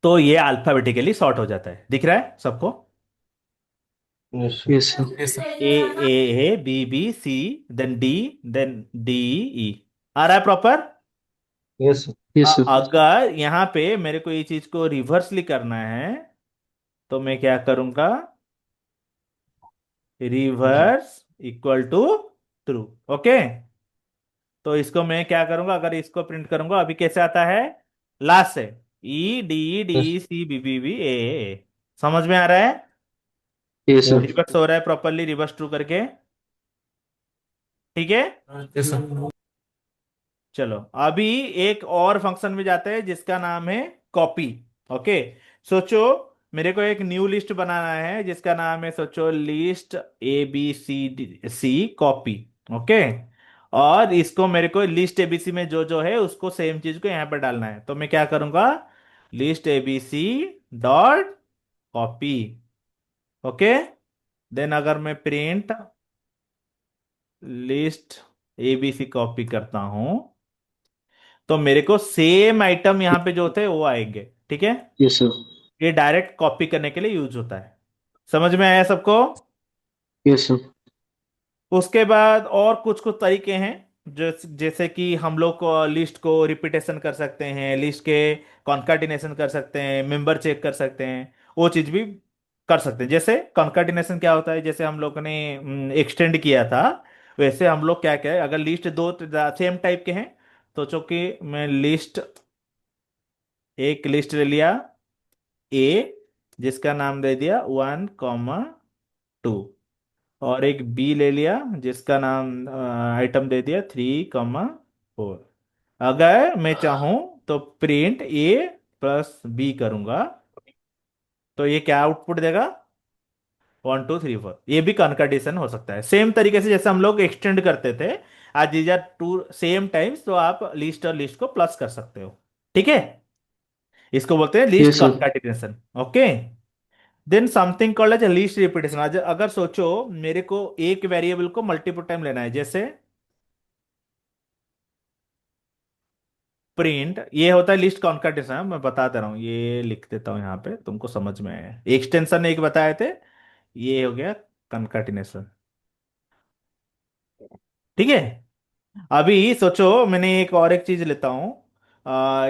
तो ये अल्फाबेटिकली सॉर्ट हो जाता है, दिख रहा है सबको। Yes yes sir. Yes sir. A A B B C then D then D E, आ रहा है प्रॉपर। Yes yes sir. अगर यहाँ पे मेरे को ये चीज को रिवर्सली करना है, तो मैं क्या करूंगा, reverse equal to true. Okay, तो इसको मैं क्या करूंगा, अगर इसको प्रिंट करूंगा अभी कैसे आता है, लास्ट से E D D C B B B A, समझ में आ रहा है, यस सर। रिवर्स हो रहा है प्रॉपरली, रिवर्स ट्रू करके, ठीक है। Yes sir. चलो अभी एक और फंक्शन में जाते हैं जिसका नाम है कॉपी। ओके, सोचो मेरे को एक न्यू लिस्ट बनाना है जिसका नाम है, सोचो लिस्ट ABCD कॉपी। ओके, और इसको मेरे को लिस्ट एबीसी में जो जो है उसको सेम चीज को यहाँ पर डालना है, तो मैं क्या करूंगा, list ABC dot copy. Okay, then अगर मैं प्रिंट लिस्ट एबीसी कॉपी करता हूं, तो मेरे को सेम आइटम यहाँ पे जो होते हैं वो आएंगे, ठीक है। Yes sir. ये डायरेक्ट कॉपी करने के लिए यूज होता है, समझ में आया सबको। Yes sir. उसके बाद और कुछ कुछ तरीके हैं, जैसे कि हम लोग को लिस्ट को रिपीटेशन कर सकते हैं, लिस्ट के कॉन्काटिनेशन कर सकते हैं, मेंबर चेक कर सकते हैं, वो चीज भी कर सकते हैं। जैसे कॉन्काटिनेशन क्या होता है, जैसे हम लोग ने एक्सटेंड किया था, वैसे हम लोग क्या क्या है, अगर लिस्ट दो सेम टाइप के हैं, तो चूंकि मैं लिस्ट एक लिस्ट ले लिया ए, जिसका नाम दे दिया 1, 2, और एक बी ले लिया जिसका नाम आइटम दे दिया 3, 4। अगर मैं चाहूं तो प्रिंट ए प्लस बी करूंगा तो ये क्या आउटपुट देगा? 1, 2, 3, 4। ये भी कनकटेशन हो सकता है सेम तरीके से जैसे हम लोग एक्सटेंड करते थे। आज these are two same times, तो आप लिस्ट और लिस्ट को प्लस कर सकते हो। ठीक है, इसको बोलते हैं list yes sir. Concatenation. Okay, then something called as list repetition. अगर सोचो मेरे को एक वेरिएबल को मल्टीपल टाइम लेना है, जैसे प्रिंट, ये होता है लिस्ट कॉन्काटेशन। मैं बता दे रहा हूँ, ये लिख देता हूँ यहाँ पे, तुमको समझ में आया। एक्सटेंशन एक बताए थे, ये हो गया कॉन्काटिनेशन। ठीक है, अभी सोचो मैंने एक और एक चीज लेता हूँ।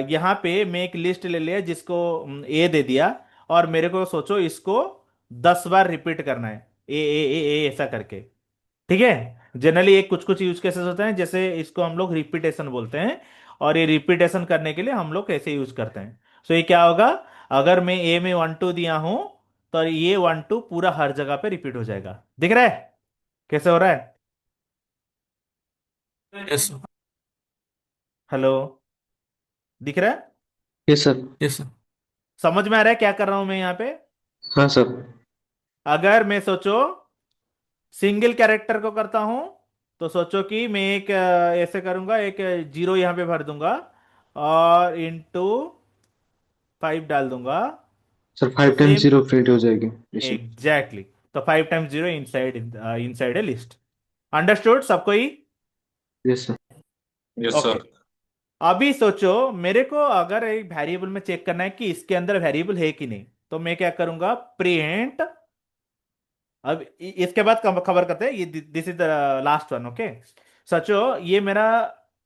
यहाँ पे मैं एक लिस्ट ले लिया जिसको ए दे दिया, और मेरे को सोचो इसको 10 बार रिपीट करना है, ए ऐसा करके। ठीक है, जनरली एक कुछ कुछ यूज केसेस होते हैं, जैसे इसको हम लोग रिपीटेशन बोलते हैं, और ये रिपीटेशन करने के लिए हम लोग कैसे यूज करते हैं। सो ये क्या होगा, अगर मैं ए में 1, 2 दिया हूं तो ये 1, 2 पूरा हर जगह पे रिपीट हो जाएगा। दिख रहा है कैसे हो रहा है? Yes sir. हेलो, दिख रहा है? Yes sir. Yes sir. समझ में आ रहा है क्या कर रहा हूं मैं यहाँ पे? हाँ सर। अगर मैं सोचो सिंगल कैरेक्टर को करता हूं, तो सोचो कि मैं एक ऐसे करूंगा, एक जीरो यहां पे भर दूंगा और इंटू 5 डाल दूंगा। सर तो 5 टाइम्स सेम, 0 प्रिंट हो जाएगी इसे। एग्जैक्टली, तो 5 times 0 inside inside a list. Understood सबको ही? Yes sir. Yes okay, sir. अभी सोचो मेरे को अगर एक वेरिएबल में चेक करना है कि इसके अंदर वेरिएबल है कि नहीं, तो मैं क्या करूंगा, प्रिंट। अब इसके बाद खबर करते हैं, ये this is the last one. Okay, सोचो ये मेरा,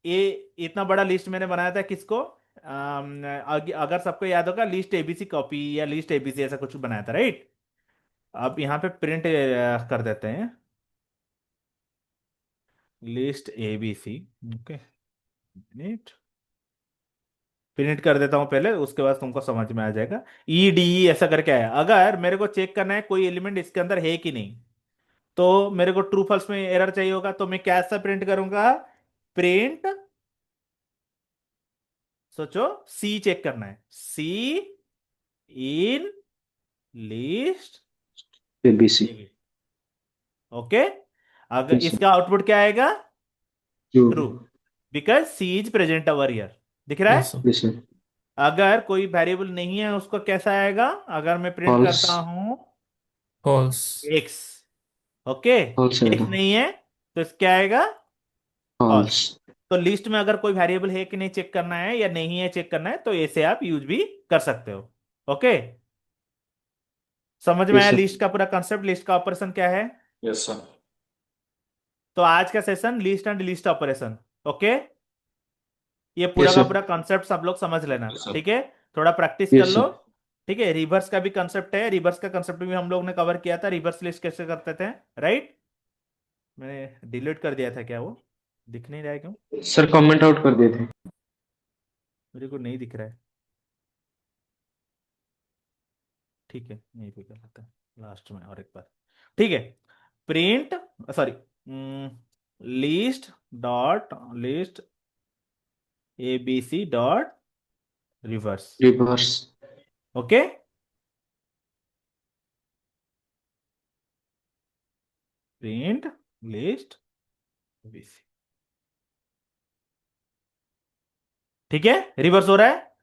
ये इतना बड़ा लिस्ट मैंने बनाया था किसको, अगर सबको याद होगा लिस्ट एबीसी कॉपी या लिस्ट एबीसी ऐसा कुछ बनाया था, राइट? अब यहाँ पे प्रिंट कर देते हैं list ABC. Okay, minute, print कर देता हूं पहले, उसके बाद तुमको समझ में आ जाएगा। ई डी ऐसा करके आया। अगर मेरे को चेक करना है कोई एलिमेंट इसके अंदर है कि नहीं, तो मेरे को ट्रू फॉल्स में एरर चाहिए होगा, तो मैं कैसा प्रिंट करूंगा, प्रिंट, सोचो सी चेक करना है, C in list ABC. Okay. अगर यस सर। इसका आउटपुट क्या आएगा, true. True, because C is present over here. दिख रहा यस है? सर। Yes sir. अगर कोई वेरिएबल नहीं है उसको कैसा आएगा, अगर मैं प्रिंट फॉल्स। करता हूं false. X, okay, false X आएगा। नहीं है तो क्या आएगा, फॉल्स। फॉल्स। तो लिस्ट में अगर कोई वेरिएबल है कि नहीं चेक करना है या नहीं है चेक करना है, तो ऐसे आप यूज भी कर सकते हो। ओके, समझ में यस आया सर। लिस्ट का पूरा कंसेप्ट, लिस्ट का ऑपरेशन क्या है? Yes sir. तो आज का session list and list operation. Okay, ये पूरा यस का सर। पूरा कॉन्सेप्ट सब लोग समझ लेना। Yes sir. ठीक है, थोड़ा प्रैक्टिस कर यस लो। सर। ठीक है, रिवर्स का भी कंसेप्ट है, रिवर्स का कंसेप्ट भी हम लोग ने कवर किया था, रिवर्स लिस्ट कैसे करते थे, राइट? मैंने डिलीट कर दिया था क्या, वो दिख नहीं रहा है क्यों? सर कमेंट आउट कर दिए थे। मेरे को नहीं दिख रहा है। ठीक है, यहीं पे कर लेते हैं लास्ट में और एक बार। ठीक है, print, sorry, list dot list ABC dot reverse. Reverse. Okay, print list ABC. ठीक है, रिवर्स हो रहा है।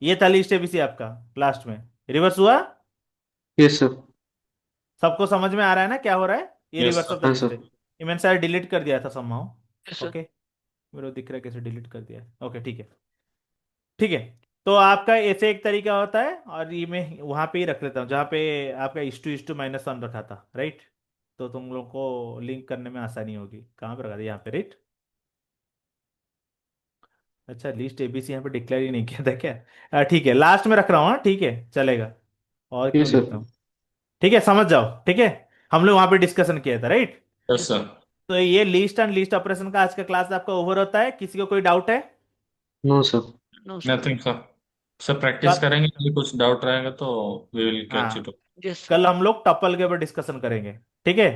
ये था लिस्ट एबीसी आपका, लास्ट में रिवर्स हुआ। Yes sir. सबको समझ में आ रहा है ना क्या हो रहा है? ये yes reverse of sir. The हाँ लिस्ट है। सर। ये मैंने शायद डिलीट कर दिया था समहाउ। Yes sir. ओके, मेरे को दिख रहा है कैसे डिलीट कर दिया। ओके, ठीक है, ठीक है। तो आपका ऐसे एक तरीका होता है, और ये मैं वहां पे ही रख लेता हूँ जहाँ पे आपका इस टू -1 रखा था, राइट? तो तुम लोग को लिंक करने में आसानी होगी। कहाँ पे रखा था, यहाँ पे, राइट? अच्छा, लिस्ट एबीसी यहाँ पे डिक्लेयर ही नहीं किया था क्या? ठीक है, लास्ट में रख रहा हूँ, हाँ, ठीक है, चलेगा। और क्यों यस सर। लिखता हूँ? ठीक है, समझ जाओ। ठीक है, हम लोग वहां पे डिस्कशन किया था, राइट? Yes sir. तो ये लिस्ट एंड लिस्ट ऑपरेशन का आज का क्लास आपका ओवर होता है। किसी को कोई डाउट है? No sir. No sir. Nothing sir. Sir practice कल करेंगे, कभी कुछ डाउट रहेगा तो वी विल कैच इट। हाँ यस सर। कल हम लोग टपल के ऊपर डिस्कशन करेंगे, ठीक है।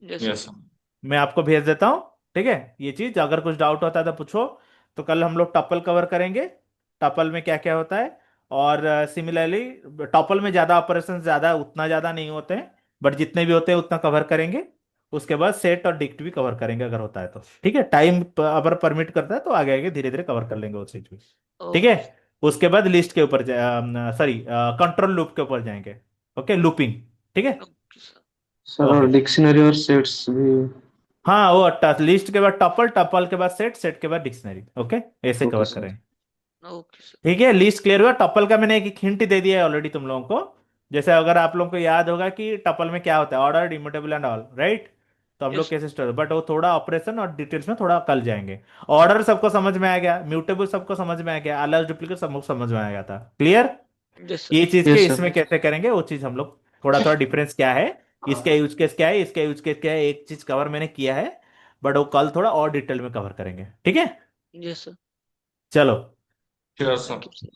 Yes yes sir. सर। मैं आपको भेज देता हूँ, ठीक है। ये चीज अगर कुछ डाउट होता है तो पूछो। तो कल हम लोग टपल कवर करेंगे, टपल में क्या क्या होता है। और सिमिलरली टपल में ज्यादा ऑपरेशन ज्यादा उतना ज्यादा नहीं होते हैं, बट जितने भी होते हैं उतना कवर करेंगे। उसके बाद सेट और डिक्ट भी कवर करेंगे अगर होता है तो, ठीक है। टाइम अगर परमिट करता है तो आगे आगे धीरे धीरे कवर कर लेंगे वो चीज भी, ठीक है। ओके उसके बाद लिस्ट के ऊपर सॉरी कंट्रोल लूप के ऊपर जाएंगे। ओके, लूपिंग, ठीक है। Okay sir. सर और ओके, डिक्शनरी और सेट्स भी। हाँ वो लिस्ट के बाद टपल, टपल के बाद सेट, सेट के बाद डिक्शनरी, ओके। ऐसे ओके कवर सर। करें, ओके सर। ठीक है। लिस्ट क्लियर हुआ। टपल का मैंने एक हिंट दे दिया है ऑलरेडी तुम लोगों को। जैसे अगर आप लोगों को याद होगा कि टपल में क्या होता है, order, immutable and all, right. तो हम लोग यस कैसे स्टोर, बट वो थोड़ा ऑपरेशन और डिटेल्स में थोड़ा कल जाएंगे। ऑर्डर सबको समझ में आ गया, म्यूटेबल सबको समझ में आ गया, अलग डुप्लीकेट सबको समझ में आ गया था, क्लियर। यस ये सर। चीज के यस सर। इसमें कैसे करेंगे वो चीज हम लोग थोड़ा थोड़ा डिफरेंस क्या है, इसका यूज केस क्या है, इसका यूज केस क्या है, एक चीज कवर मैंने किया है। बट वो कल थोड़ा और डिटेल में कवर करेंगे, ठीक है। Yes sir. चलो, sure thank sir. You sir.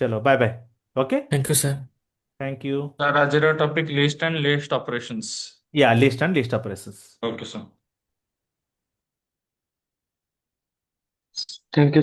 चलो bye bye. Okay, thank you sir. Thank you. Sir आज topic list and list operations. या list and list operations. Okay sir. Thank you.